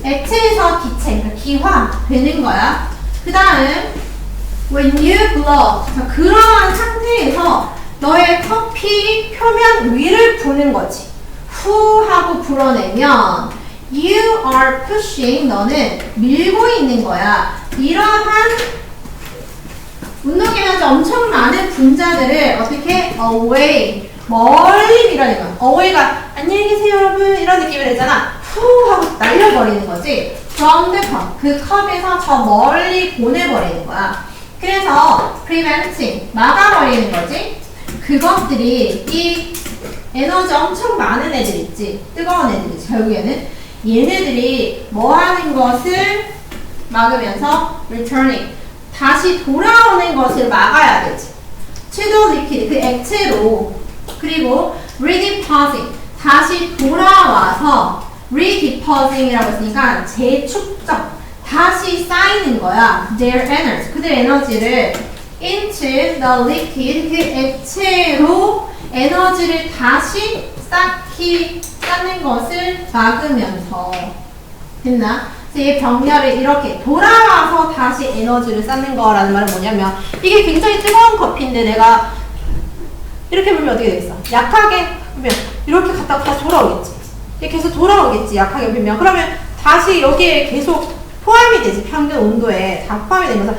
액체에서 기체, 그러니까 기화 되는 거야. 그 다음 when you blow 자, 그러한 상태에서 너의 커피 표면 위를 부는 거지. 후 하고 불어내면 you are pushing 너는 밀고 있는 거야. 이러한 운동에너지 엄청 많은 분자들을 어떻게 away 멀리 밀어내는 거야. away가 안녕히 계세요 여러분 이런 느낌이 되잖아. 후 하고 날려버리는 거지. from the cup 그 컵에서 저 멀리 보내버리는 거야. 그래서 preventing 막아버리는 거지. 그것들이 이 에너지 엄청 많은 애들 있지. 뜨거운 애들이지. 결국에는 얘네들이 뭐 하는 것을 막으면서 returning 다시 돌아오는 것을 막아야 되지. to the liquid 그 액체로 그리고 redepositing 다시 돌아와서 redepositing이라고 했으니까 재축적 다시 쌓이는 거야. their energy 그들 에너지를 into the liquid 그 액체로 에너지를 다시 쌓는 것을 막으면서 됐나? 이 병렬을 이렇게 돌아와서 다시 에너지를 쌓는 거라는 말은 뭐냐면 이게 굉장히 뜨거운 커피인데 내가 이렇게 불면 어떻게 되겠어? 약하게 불면 이렇게 갔다가 다시 돌아오겠지. 이게 계속 돌아오겠지. 약하게 불면 그러면 다시 여기에 계속 포함이 되지. 평균 온도에 다 포함이 되면서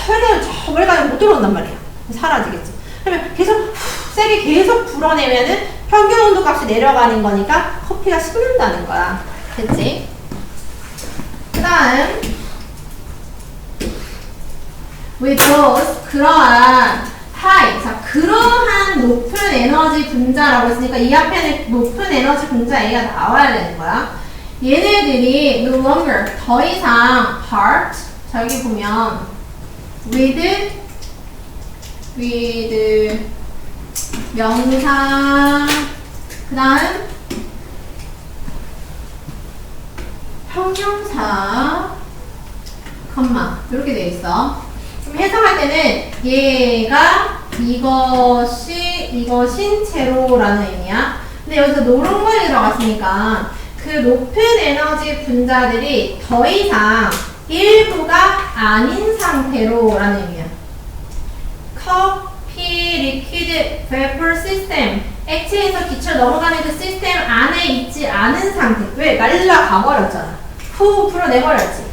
흐르는 저 멀가에 못 들어온단 말이야. 사라지겠지. 그러면 계속 세게 계속 불어내면은 평균 온도 값이 내려가는 거니까 커피가 식는다는 거야. 됐지? 그 다음 with those 그러한 high 자 그러한 높은 에너지 분자라고 했으니까 이 앞에는 높은 에너지 분자 A가 나와야 되는 거야. 얘네들이 no longer 더 이상 part 자 여기 보면 with 명사 그 다음 형용사 컴마 이렇게 돼 있어. 그럼 해석할 때는 얘가 이것인 채로라는 의미야. 근데 여기서 노란물이 들어갔으니까 그 높은 에너지 분자들이 더 이상 일부가 아닌 상태로라는 의미야. 커피 리퀴드 베이퍼 시스템 액체에서 기체로 넘어가는 그 시스템 안에 있지 않은 상태. 왜? 날라가 버렸잖아. 후 풀어내버렸지.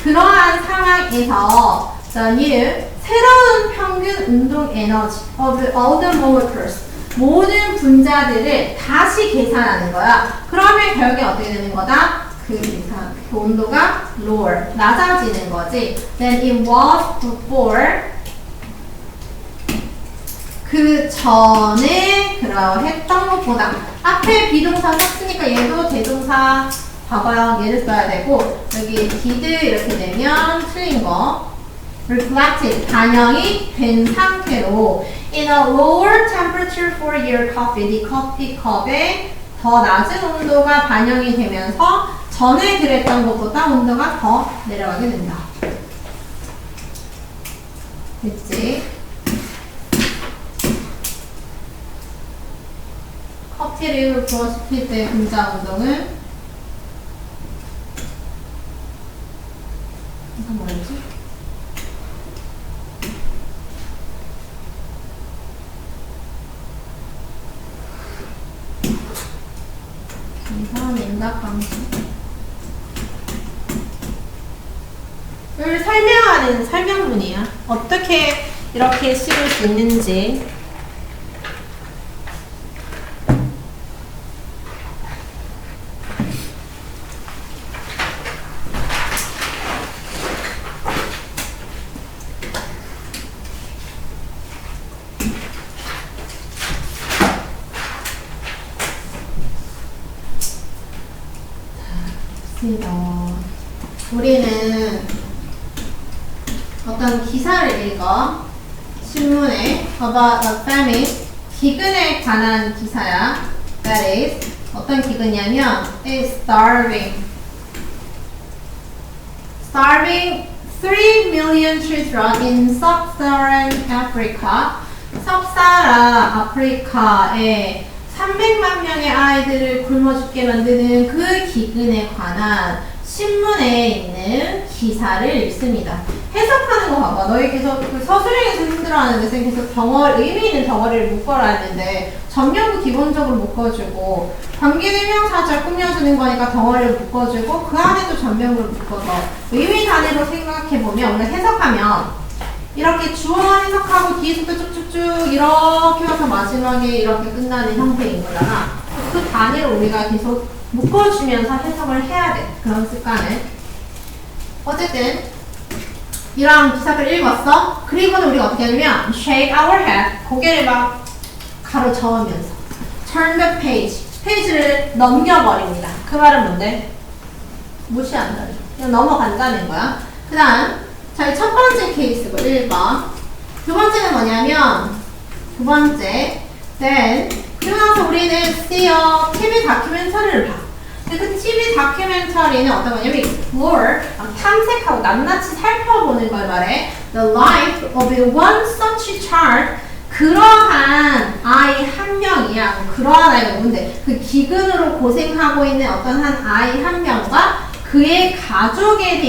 그러한 상황에서 the new 새로운 평균 운동 에너지 of all the molecules 모든 분자들을 다시 계산하는 거야. 그러면 결국에 어떻게 되는 거다? 그 온도가 lower 낮아지는 거지. Then it was before 그 전에 그러했던 것보다 앞에 비동사 썼으니까 얘도 대동사 과거형 얘를 써야 되고 여기 did 이렇게 되면 틀린 거 reflected 반영이 된 상태로 in a lower temperature for your coffee 네 커피컵에 더 낮은 온도가 반영이 되면서 전에 그랬던 것보다 온도가 더 내려가게 된다. 됐지? 커피를 부어시킬 때 분자 운동은 이거 뭐였지? 이상한 인각 방식 설명하는 설명문이야. 어떻게 이렇게 씹을 수 있는지. 우리는 어떤 기사를 읽어. 신문에 about a famine, 기근에 관한 기사야. That is, 어떤 기근이냐면 is starving 3 million children in sub-Saharan Africa. 섭사라 아프리카에 300만 명의 아이들을 굶어 죽게 만드는 그 기근에 관한 신문에 있는 기사를 읽습니다. 해석하는 거 봐봐. 너희 계속 그 서술형에서 힘들어하는데 쌤 계속 의미 있는 덩어리를 묶어라 했는데 전명구 기본적으로 묶어주고 관계대명사절 꾸며주는 거니까 덩어리를 묶어주고 그 안에도 전명구를 묶어서 의미 단위로 생각해보면 우리가 해석하면 이렇게 주어 해석하고 뒤에서도 쭉쭉쭉 이렇게 와서 마지막에 이렇게 끝나는 형태인 거잖아. 그 단위로 우리가 계속 묶어주면서 해석을 해야 돼. 그런 습관을. 어쨌든 이런 기사를 읽었어. 그리고는 우리가 어떻게 하냐면 shake our head, 고개를 막 가로 저으면서 turn the page, 페이지를 넘겨버립니다. 그 말은 뭔데? 무시한다는 거. 그냥 넘어간다는 거야. 그 다음 저희 첫 번째 케이스고 1번. 두 번째는 뭐냐면 두 번째 then 그리고 나서 우리는 see a TV 다큐멘터리를 봐. 근데 그 TV 다큐멘터리는 어떤 거냐면 explore, 탐색하고 낱낱이 살펴보는 걸 말해. The life of one such child, 그러한 아이 한 명이야. 그러한 아이가 누군데? 그 기근으로 고생하고 있는 어떤 한 아이 한 명과 그의 가족의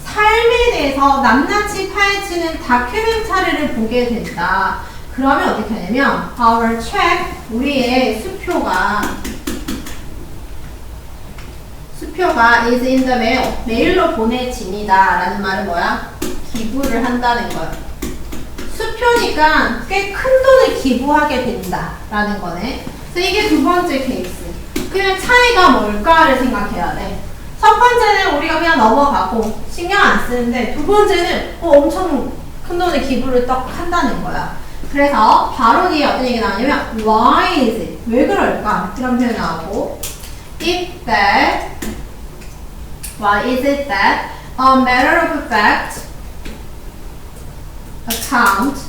삶에 대해서 낱낱이 파헤치는 다큐멘터리를 보게 된다. 그러면 어떻게 하냐면 our check, 우리의 수표가 is in the mail, 메일로 보내집니다 라는 말은 뭐야? 기부를 한다는 거야. 수표니까 꽤 큰 돈을 기부하게 된다 라는 거네. 그래서 이게 두 번째 케이스. 그냥 차이가 뭘까를 생각해야 돼. 첫 번째는 우리가 그냥 넘어가고 신경 안 쓰는데 두 번째는 엄청 큰 돈의 기부를 딱 한다는 거야. 그래서 바로 뒤에 어떤 얘기 나오냐면 why is it? 왜 그럴까? 이런 표현 나오고 if that, why is it that a matter of fact account,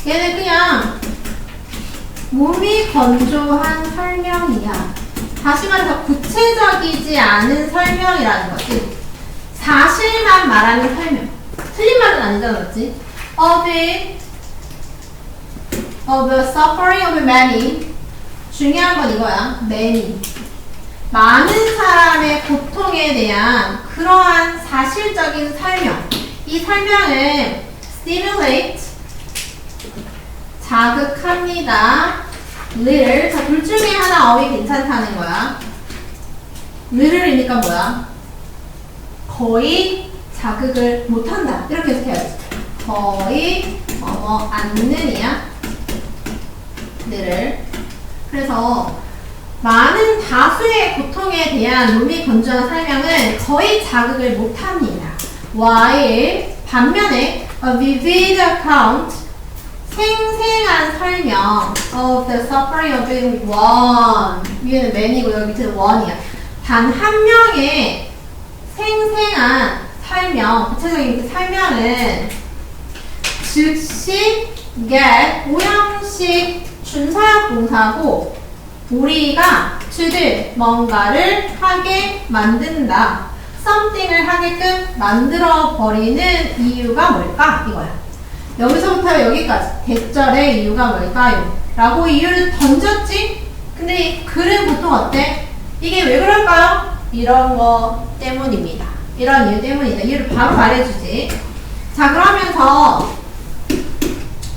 얘는 그냥 몸이 건조한 설명이야. 다시 말해서 구체적이지 않은 설명이라는 거지. 사실만 말하는 설명. 틀린 말은 아니잖아, 맞지? Of the suffering of many. 중요한 건 이거야. many. 많은 사람의 고통에 대한 그러한 사실적인 설명. 이 설명은 stimulate, 자극합니다. little, 자, 둘 중에 하나 어휘 괜찮다는 거야. little이니까 뭐야? 거의 자극을 못한다. 이렇게 해석해야지. 거의 않는이야. little. 그래서 많은 다수의 고통에 대한 몸이 건조한 설명은 거의 자극을 못합니다. while 반면에 a vivid account, 생생한 설명 of the suffering of one, 위에는 many고 여기 밑에는 one이야. 단 한 명의 생생한 설명, 구체적인 그 설명은 즉시 get, 오형식 준사역 동사고 우리가 to do, 뭔가를 하게 만든다. something을 하게끔 만들어버리는 이유가 뭘까? 이거야. 여기서부터 여기까지 대절의 이유가 뭘까요? 라고 이유를 던졌지? 근데 이 글은 보통 어때? 이게 왜 그럴까요? 이런 거 때문입니다. 이런 이유 때문이다. 이유를 바로 말해주지. 자, 그러면서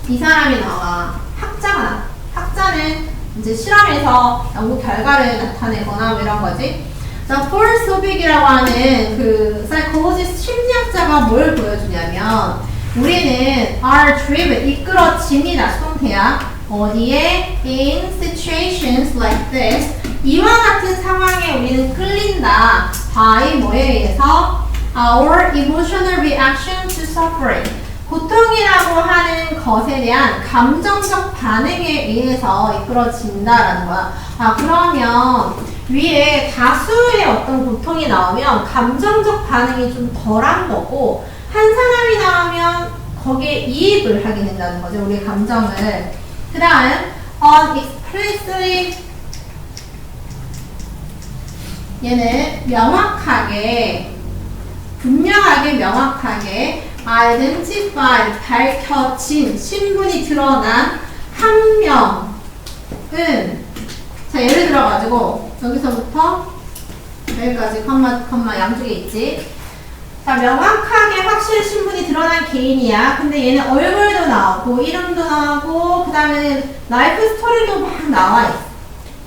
이 사람이 나와. 학자가 나와. 학자는 이제 실험에서 연구 결과를 나타내거나 뭐 이런 거지. 자, 폴 소빅이라고 하는 그 사이콜로지스트 심리학자가 뭘 보여주냐면 우리는 are driven, 이끌어집니다. 수동태야. 어디에? In situations like this. 이와 같은 상황에 우리는 끌린다. by 뭐에 의해서? Our emotional reaction to suffering. 고통이라고 하는 것에 대한 감정적 반응에 의해서 이끌어진다라는 거야. 아, 그러면 위에 다수의 어떤 고통이 나오면 감정적 반응이 좀 덜한 거고 한 사람이 나오면 거기에 이입을 하게 된다는 거죠. 우리의 감정을. 그 다음 unexpressly 얘는 명확하게 분명하게 명확하게 identify 밝혀진 신분이 드러난 한 명은 자 예를 들어가지고 여기서부터 여기까지 컴마 양쪽에 있지. 자 명확하게 확실히 신분이 드러난 개인이야. 근데 얘는 얼굴도 나오고 이름도 나오고 그 다음에 라이프 스토리도 막 나와 있어.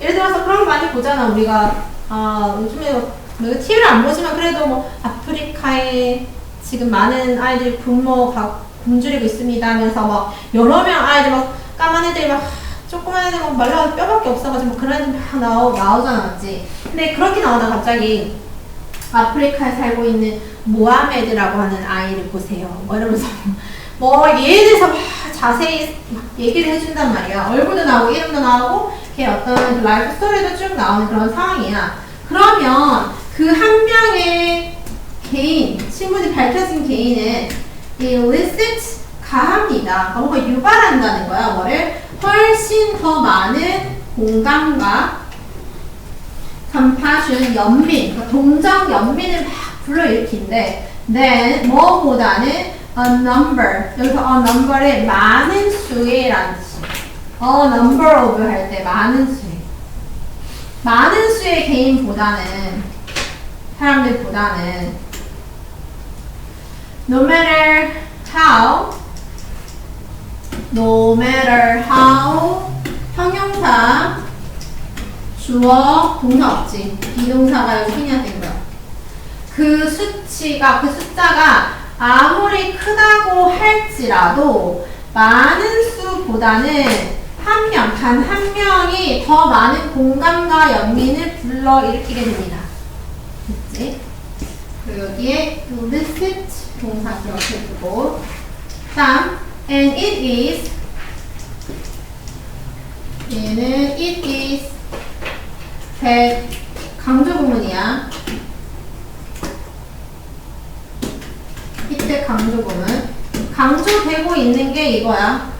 예를 들어서 그런 거 많이 보잖아 우리가. 요즘에 TV를 안 보지만 그래도 뭐 아프리카에 지금 많은 아이들이 굶주리고 있습니다 하면서 막 여러 명 아이들 막 까만 애들이 막 조그만 애들 막 말라서 뼈밖에 없어가지고 그런 애들 막 나오잖아 맞지? 근데 그렇게 나오다가 갑자기 아프리카에 살고 있는 모하메드라고 하는 아이를 보세요 뭐 이러면서 뭐 얘에 대해서 막 자세히 막 얘기를 해준단 말이야. 얼굴도 나오고 이름도 나오고 걔 어떤 그 라이프 스토리도 쭉 나오는 그런 상황이야. 그러면 그 한 명의 개인, 신분이 밝혀진 개인은 elicit 가합니다. 뭔가 유발한다는 거야. 뭐를? 훨씬 더 많은 공감과 compassion, 연민, 그러니까 동정 연민을 막 불러일으킨데 then 뭐보다는 a number, 여기서 a number의 많은 수의 라는 뜻이 a number of 할 때 많은 수의 많은 수의 개인보다는 사람들보다는 no matter how 형용사 주어 동사 없지 비동사가 여기 생략된 거야. 그 수치가 그 숫자가 아무리 크다고 할지라도 많은 수보다는 단 한 명이 더 많은 공감과 연민을 불러일으키게 됩니다. 됐지? 그리고 여기에 elicit 동사 그렇게 두고 다음 and it is 얘는 it is that 강조 구문이야. 이때 강조 구문 강조되고 있는 게 이거야.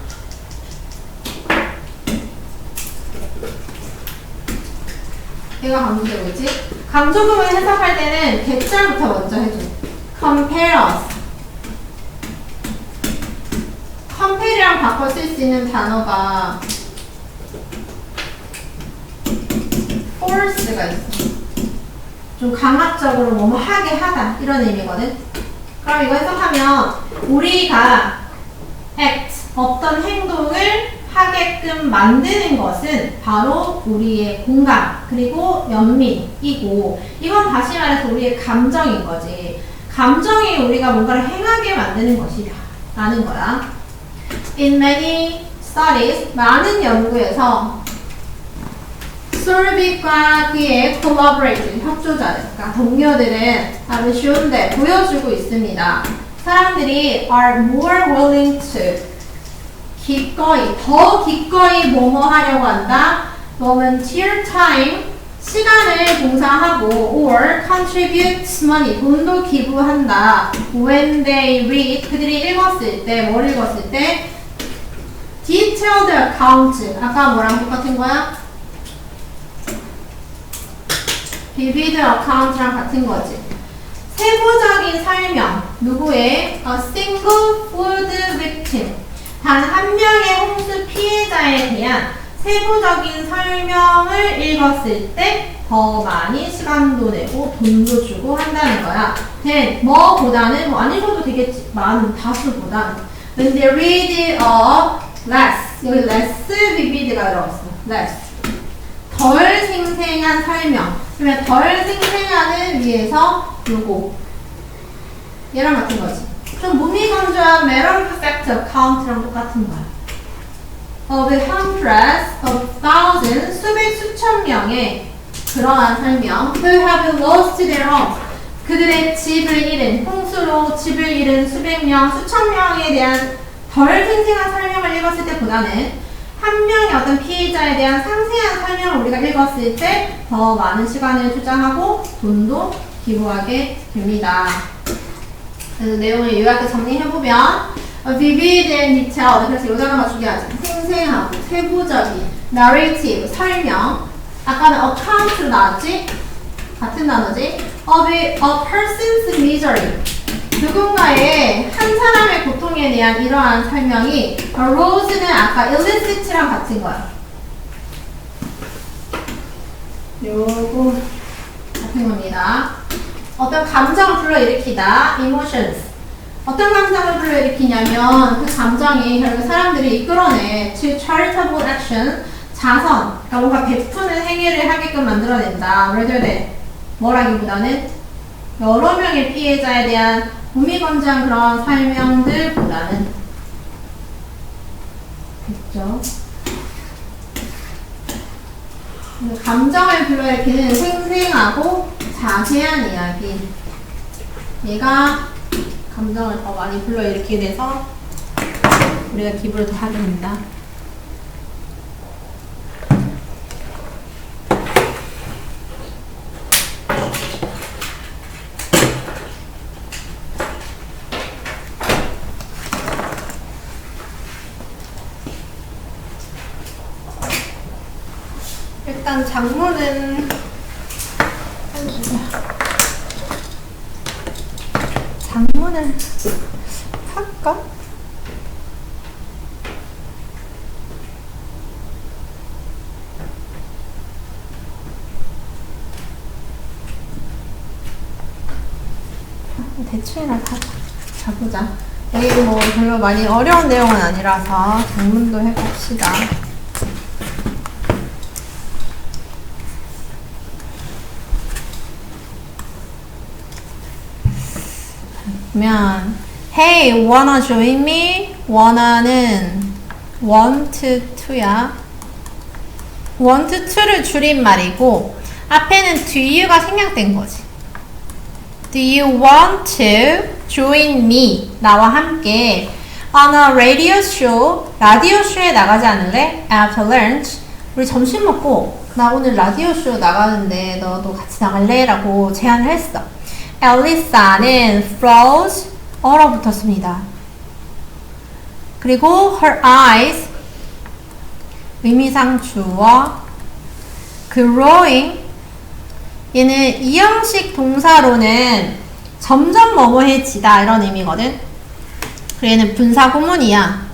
얘가 강조되고 있지? 강조 구문 해석할 때는 대절부터 먼저 해줘. compare us. compare이랑 바꿔 쓸 수 있는 단어가 force가 있어. 좀 강압적으로 뭐뭐 하게 하다 이런 의미거든. 그럼 이거 해석하면 우리가 act 어떤 행동을 하게끔 만드는 것은 바로 우리의 공감 그리고 연민이고 이건 다시 말해서 우리의 감정인 거지. 감정이 우리가 뭔가를 행하게 만드는 것이다 라는 거야. In many studies 많은 연구에서 솔빅과 그의 collaborator 협조자들 그러니까 동료들은 아주 쉬운데 보여주고 있습니다. 사람들이 are more willing to 더 기꺼이 뭐뭐 하려고 한다. volunteer time, 시간을 봉사하고 or contribute money, 돈도 기부한다. when they read, 그들이 읽었을 때, 뭘 읽었을 때? detailed account, 아까 뭐랑 똑같은 거야? vivid account랑 같은 거지. 세부적인 설명, 누구의? a single flood victim, 단 한 명의 홍수 피해자에 대한 세부적인 설명을 읽었을 때 더 많이 시간도 내고 돈도 주고 한다는 거야. then 뭐보다는 뭐 안 읽어도 되겠지. 많은 다수보다는 when they read it less 여기 less vivid가 들어갔어. less 덜 생생한 설명. 그러면 덜 생생한을 위해서 요거. 얘랑 같은 거지. 좀 무미건조한 matter of fact account랑 똑같은 거야. Of hundreds of thousands, 수백 수천 명의 그러한 설명. Who have lost their homes. 그들의 집을 잃은, 홍수로 집을 잃은 수백 명, 수천 명에 대한 덜 생생한 설명을 읽었을 때보다는 한 명의 어떤 피해자에 대한 상세한 설명을 우리가 읽었을 때 더 많은 시간을 투자하고 돈도 기부하게 됩니다. 그래서 내용을 요약해 정리해보면 vivid and detailed. 그래서 이 단어가 중요하죠. 생생하고 세부적인 narrative, 설명. 아까는 account로 나왔지? 같은 단어지? of a person's misery. 누군가의 한 사람의 고통에 대한 이러한 설명이 arouse는 아까 illicit랑 같은 거야. 요거 같은 겁니다. 어떤 감정을 불러일으키다, emotions. 어떤 감정을 불러일으키냐면 그 감정이 결국 사람들이 이끌어내 to charitable action, 자선, 그러니까 뭔가 베푸는 행위를 하게끔 만들어낸다. rather than 뭐라기보다는 여러 명의 피해자에 대한 무미건조한 그런 설명들보다는 됐죠? 감정을 불러일으키는 생생하고 자세한 이야기. 얘가 감정을 더 많이 불러일으키게 돼서 우리가 기부를 더 하게 됩니다. 일단 장문은 할까? 대충이나 자보자. 여기 뭐 별로 많이 어려운 내용은 아니라서 장문도 해봅시다. 그러면 Hey, wanna join me? wanna는 want to야. want to를 줄임말이고 앞에는 do you가 생략된 거지. Do you want to join me? 나와 함께 on a radio show, 라디오 쇼에 나가지 않을래? After lunch, 우리 점심 먹고 나 오늘 라디오 쇼 나가는데 너도 같이 나갈래? 라고 제안을 했어. 엘리사는 froze, 얼어붙었습니다. 그리고 her eyes, 의미상 주어, growing, 얘는 이형식 동사로는 점점 뭐뭐해지다 이런 의미거든. 그리고 얘는 분사구문이야.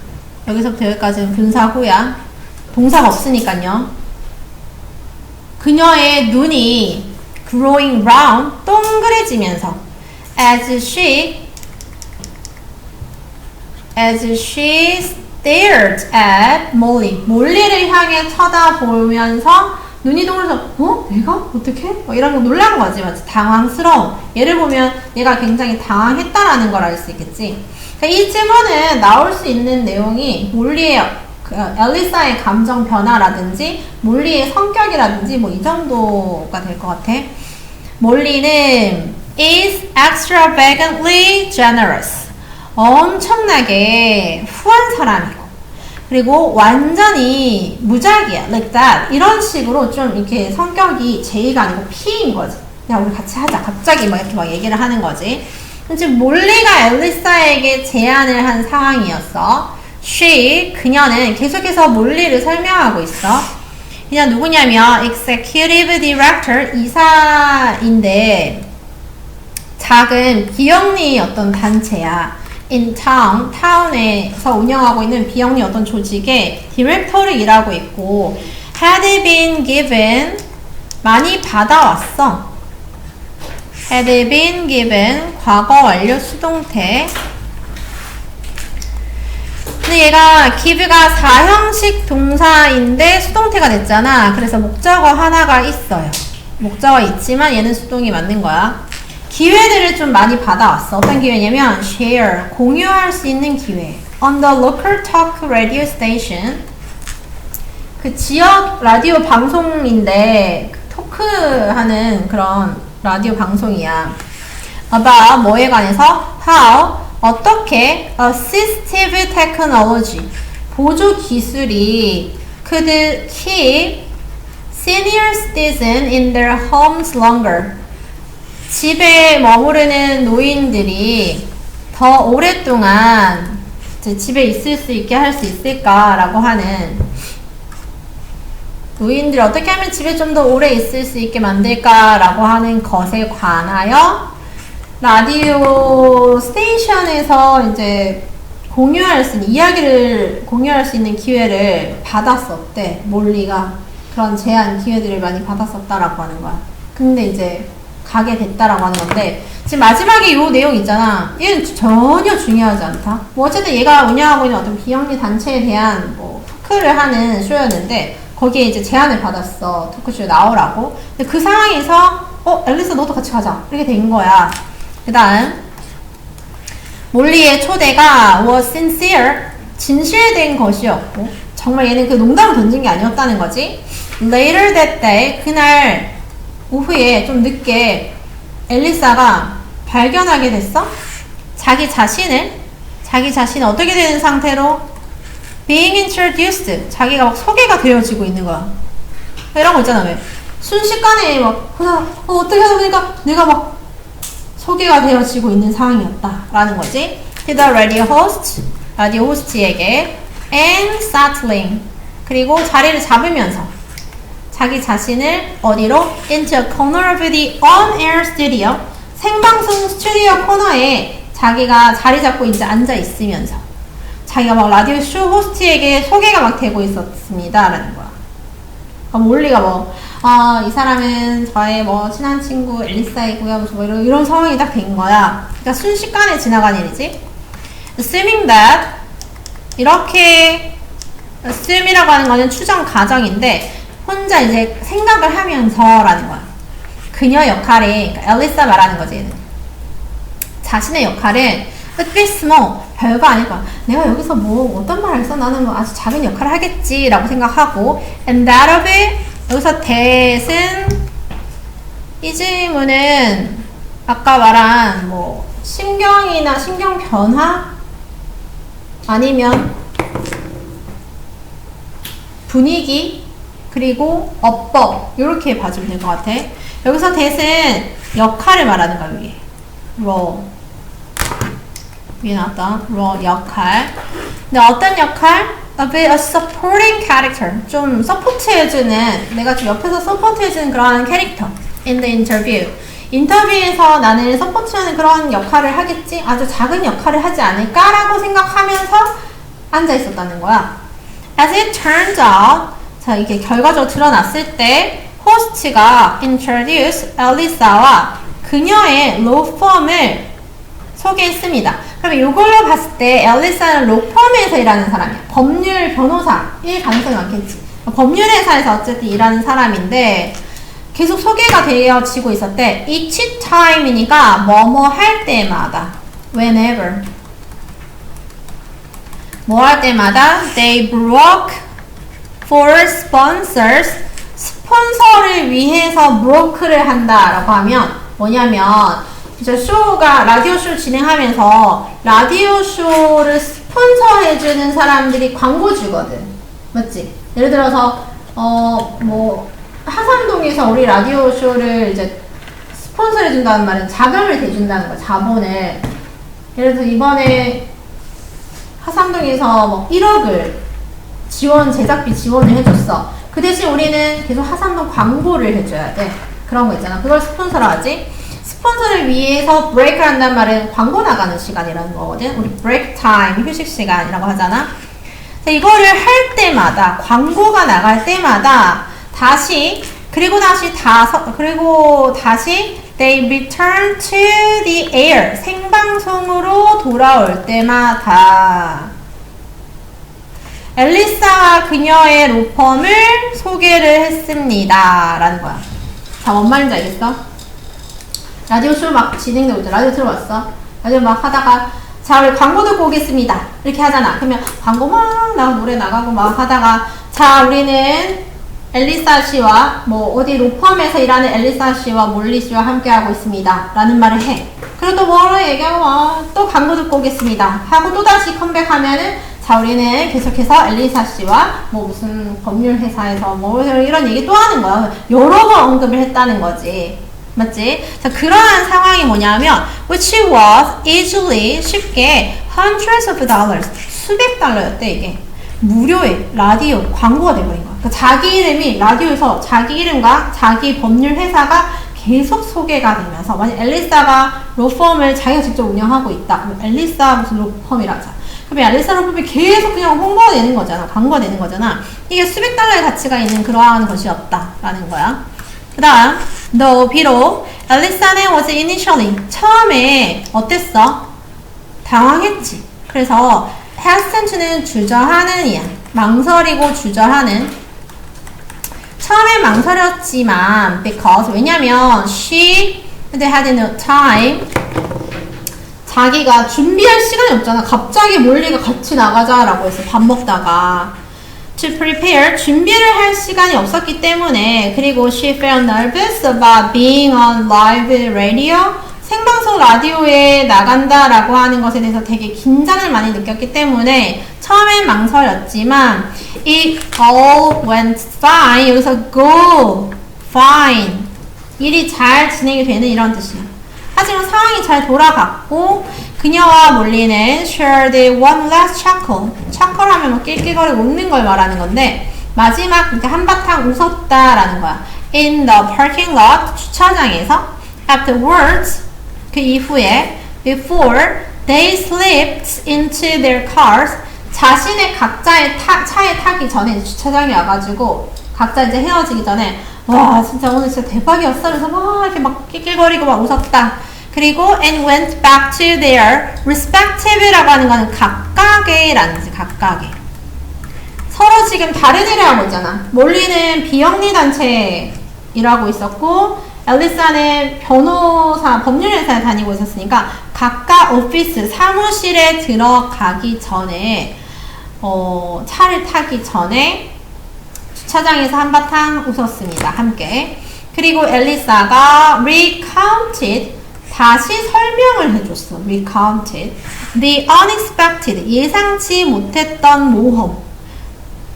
여기서부터 여기까지는 분사구야. 동사가 없으니까요. 그녀의 눈이 growing round, 동그래지면서 as she stared at Molly, 몰리를 향해 쳐다보면서 눈이 동그래서 내가? 어떻게? 뭐 이런 거 놀란 거지. 맞지? 당황스러움. 예를 보면 얘가 굉장히 당황했다라는 걸 알 수 있겠지. 그러니까 이 질문은 나올 수 있는 내용이 몰리의 엘리사의 감정 변화라든지 몰리의 성격이라든지 뭐 이 정도가 될 것 같아. 몰리는 is extravagantly generous. 엄청나게 후한 사람이고, 그리고 완전히 무작위야, like that. 이런 식으로 좀 이렇게 성격이 J가 아니고 P인 거지. 야, 우리 같이 하자. 갑자기 막 이렇게 막 얘기를 하는 거지. 지금 몰리가 엘리사에게 제안을 한 상황이었어. 그녀는 계속해서 몰리를 설명하고 있어. 그냥 누구냐면 executive director, 이사인데 작은 비영리 어떤 단체야. in town, 타운에서 운영하고 있는 비영리 어떤 조직의 디렉터를 일하고 있고 had been given, 많이 받아왔어. had been given, 과거 완료 수동태. 근데 얘가 give가 4형식 동사인데 수동태가 됐잖아. 그래서 목적어 하나가 있어요. 목적어 있지만 얘는 수동이 맞는 거야. 기회들을 좀 많이 받아왔어. 어떤 기회냐면 share, 공유할 수 있는 기회. On the local talk radio station. 그 지역 라디오 방송인데 토크하는 그런 라디오 방송이야. about 뭐에 관해서 how 어떻게 assistive technology 보조 기술이 could keep senior citizens in their homes longer 집에 머무르는 노인들이 더 오랫동안 집에 있을 수 있게 할 수 있을까라고 하는 노인들이 어떻게 하면 집에 좀 더 오래 있을 수 있게 만들까라고 하는 것에 관하여 라디오 스테이션에서 이제 공유할 수 있는 이야기를 공유할 수 있는 기회를 받았었대. 몰리가 그런 제한 기회들을 많이 받았었다라고 하는 거야. 근데 이제 가게 됐다라고 하는 건데 지금 마지막에 요 내용 있잖아. 얘는 전혀 중요하지 않다. 뭐 어쨌든 얘가 운영하고 있는 어떤 비영리 단체에 대한 뭐 토크를 하는 쇼였는데 거기에 이제 제안을 받았어. 토크쇼에 나오라고. 근데 그 상황에서 앨리스 너도 같이 가자. 이렇게 된 거야. 그 다음 몰리의 초대가 was sincere 진실된 것이었고 정말 얘는 그 농담을 던진 게 아니었다는 거지. Later that day 그날 오후에 좀 늦게 앨리사가 발견하게 됐어. 자기 자신을 어떻게 되는 상태로 being introduced 자기가 막 소개가 되어지고 있는 거야. 이런 거 있잖아. 왜 순식간에 막 어떻게 하다 보니까 내가 막 소개가 되어지고 있는 상황이었다 라는 거지. To the radio host 라디오 호스트에게 and settling 그리고 자리를 잡으면서 자기 자신을 어디로 into a corner of the on-air studio 생방송 스튜디오 코너에 자기가 자리 잡고 이제 앉아 있으면서 자기가 막 라디오 쇼 호스트에게 소개가 막 되고 있었습니다 라는 거야. 그럼 몰리가 이 사람은 저의 친한 친구 앨리사이고요. 이런 상황이 딱 된 거야. 그러니까 순식간에 지나간 일이지. Assuming that 이렇게 assume이라고 하는 거는 추정 가정인데 혼자 이제 생각을 하면서라는 거야. 그녀 역할이 그러니까 앨리사 말하는 거지. 얘는. 자신의 역할은 a bit small 별거 아닐 거야. 내가 여기서 어떤 말을 했어? 나는 아주 작은 역할을 하겠지 라고 생각하고 and that of it 여기서 that은 이 질문은 아까 말한 심경이나 심경 변화 아니면 분위기 그리고 어법 이렇게 봐주면 될 것 같아. 여기서 that은 역할을 말하는 거야. 위에 role 위에 나왔다. role 역할. 근데 어떤 역할? a supporting character 좀 서포트해주는 내가 좀 옆에서 서포트해주는 그런 캐릭터 in the interview 인터뷰에서 나는 서포트하는 그런 역할을 하겠지 아주 작은 역할을 하지 않을까라고 생각하면서 앉아 있었다는 거야. As it turns out 자 이게 결과적으로 드러났을 때 호스트가 introduce 앨리사와 그녀의 law firm을 소개했습니다. 그러면 이걸로 봤을 때 앨리사는 로펌에서 일하는 사람이야. 법률 변호사일 가능성이 많겠지. 법률회사에서 어쨌든 일하는 사람인데 계속 소개가 되어지고 있었대. each time이니까 뭐뭐 할 때마다 whenever 뭐 할 때마다 they broke for sponsors 스폰서를 위해서 브로크를 한다라고 하면 뭐냐면 이제 쇼가 라디오 쇼 진행하면서 라디오 쇼를 스폰서해주는 사람들이 광고주거든. 맞지? 예를 들어서 하삼동에서 우리 라디오 쇼를 이제 스폰서해준다는 말은 자금을 대준다는 거야. 자본을. 예를 들어서 이번에 하삼동에서 1억을 제작비 지원을 해줬어. 그 대신 우리는 계속 하삼동 광고를 해줘야 돼. 그런 거 있잖아. 그걸 스폰서라 하지. 스폰서를 위해서 브레이크를 한다는 말은 광고 나가는 시간이라는 거거든. 우리 브레이크 타임, 휴식 시간이라고 하잖아. 이거를 할 때마다, 광고가 나갈 때마다 그리고 다시 they return to the air 생방송으로 돌아올 때마다 엘리사가 그녀의 로펌을 소개를 했습니다. 라는 거야. 자, 뭔 말인지 알겠어? 라디오 쇼 막 진행되고 있죠. 라디오 들어봤어? 라디오 막 하다가 자, 우리 광고 듣고 오겠습니다. 이렇게 하잖아. 그러면 광고 막 나가고 노래 나가고 막 하다가 자, 우리는 엘리사 씨와 뭐 어디 로펌에서 일하는 엘리사 씨와 몰리 씨와 함께 하고 있습니다. 라는 말을 해. 그리고 또 뭐라 얘기하고 또 광고 듣고 오겠습니다. 하고 또 다시 컴백하면은 자, 우리는 계속해서 엘리사 씨와 뭐 무슨 법률 회사에서 뭐 이런 얘기 또 하는 거야. 여러 번 언급을 했다는 거지. 맞지? 자, 그러한 상황이 뭐냐면 which was easily 쉽게 hundreds of dollars 수백 달러였대. 이게 무료의 라디오 광고가 돼버린 거야. 그러니까 자기 이름이 라디오에서 자기 이름과 자기 법률 회사가 계속 소개가 되면서 만약 엘리사가 로펌을 자기가 직접 운영하고 있다. 그럼 엘리사 무슨 로펌이라 하자. 그럼 엘리사 로펌이 계속 그냥 홍보가 되는 거잖아. 광고가 되는 거잖아. 이게 수백 달러의 가치가 있는 그러한 것이었다라는 거야. 그 다음 though 비록 엘리사는 was initially 처음에 어땠어? 당황했지. 그래서 hesitant는 주저하는 이야. 망설이고 주저하는. 처음에 망설였지만 because 왜냐면 she had no time 자기가 준비할 시간이 없잖아. 갑자기 몰리가 같이 나가자라고 해서 밥 먹다가 to prepare 준비를 할 시간이 없었기 때문에 그리고 she felt nervous about being on live radio 생방송 라디오에 나간다라고 하는 것에 대해서 되게 긴장을 많이 느꼈기 때문에 처음엔 망설였지만 it all went fine 여기서 go fine 일이 잘 진행이 되는 이런 뜻이야. 하지만 상황이 잘 돌아갔고 그녀와 몰리는 shared one last chuckle. chuckle 하면 뭐 낄낄거리고 웃는 걸 말하는 건데 마지막 이렇게 한바탕 웃었다라는 거야. In the parking lot 주차장에서 afterwards 그 이후에 before they slipped into their cars 자신의 각자의 차에 타기 전에 주차장에 와가지고 각자 이제 헤어지기 전에 와 진짜 오늘 진짜 대박이었어. 그래서 막 이렇게 막 낄낄거리고 막 웃었다. 그리고 and went back to their respective라고 하는 거는 각각의 라는 거지. 각각의 서로 지금 다른 일을 하고 있잖아. 몰리는 비영리 단체에 일하고 있었고 엘리사는 변호사 법률회사에 다니고 있었으니까 각각 오피스 사무실에 들어가기 전에 차를 타기 전에 주차장에서 한바탕 웃었습니다. 함께. 그리고 엘리사가 recounted 다시 설명을 해줬어. recounted the unexpected 예상치 못했던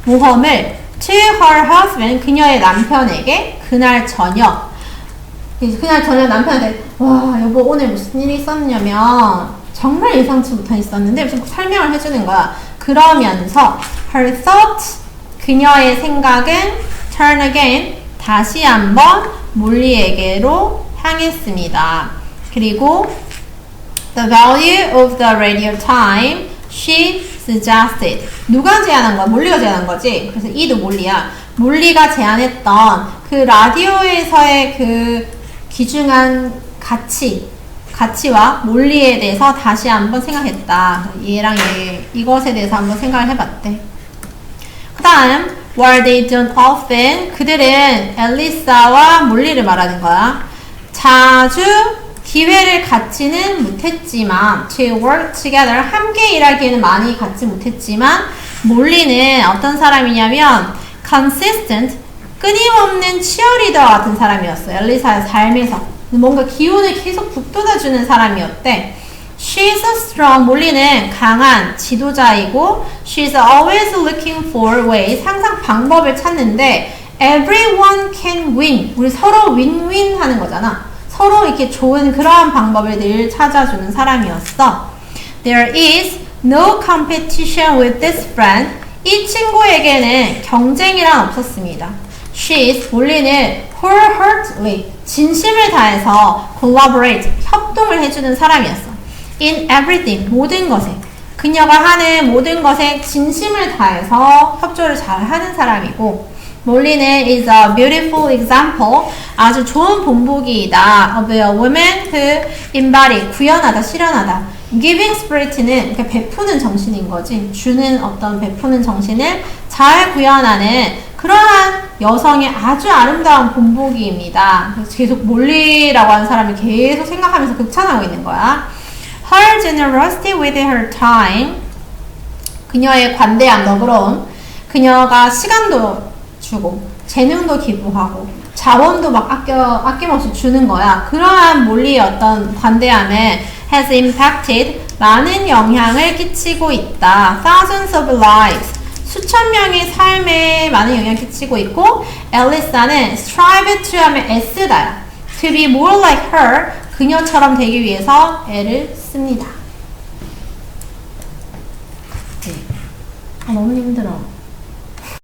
모험을 to her husband 그녀의 남편에게 그날 저녁 남편한테 와 여보 오늘 무슨 일이 있었냐면 정말 예상치 못한 있었는데 무슨 설명을 해주는 거야. 그러면서 her thoughts 그녀의 생각은 turn again 다시 한번 몰리에게로 향했습니다. 그리고 the value of the radio time she suggested 누가 제안한 거야? 몰리가 제안한 거지. 그래서 이도 몰리야. 몰리가 제안했던 그 라디오에서의 그 귀중한 가치와 몰리에 대해서 다시 한번 생각했다. 얘랑 얘 이것에 대해서 한번 생각을 해봤대. 그 다음 while they don't often 그들은 엘리사와 몰리를 말하는 거야. 자주 기회를 갖지는 못했지만 to work together 함께 일하기에는 많이 갖지 못했지만 몰리는 어떤 사람이냐면 consistent 끊임없는 치어리더 같은 사람이었어. 엘리사의 삶에서 뭔가 기운을 계속 북돋아주는 사람이었대. She's a strong 몰리는 강한 지도자이고 she's always looking for ways 항상 방법을 찾는데 everyone can win 우리 서로 윈윈 하는 거잖아. 서로 이렇게 좋은 그러한 방법을 늘 찾아주는 사람이었어. There is no competition with this friend 이 친구에게는 경쟁이란 없었습니다. She's 몰리는 wholeheartedly 진심을 다해서 collaborate 협동을 해주는 사람이었어. In everything 모든 것에 그녀가 하는 모든 것에 진심을 다해서 협조를 잘 하는 사람이고 몰리는 is a beautiful example 아주 좋은 본보기이다 of a woman who embody 구현하다 실현하다 giving spirit는 그러니까 베푸는 정신인 거지. 주는 어떤 베푸는 정신을 잘 구현하는 그러한 여성의 아주 아름다운 본보기입니다. 그래서 계속 몰리라고 하는 사람이 계속 생각하면서 극찬하고 있는 거야. Her generosity with her time. 그녀의 관대함, 너그러움. 그녀가 시간도 주고 재능도 기부하고 자원도 막 아낌없이 주는 거야. 그러한 몰리의 어떤 관대함에 has impacted 라는 영향을 끼치고 있다. Thousands of lives. 수천 명의 삶에 많은 영향을 끼치고 있고 엘리사는 strive to 하면 애쓰다. To be more like her. 그녀처럼 되기 위해서 애를 씁니다. 네. 너무 힘들어.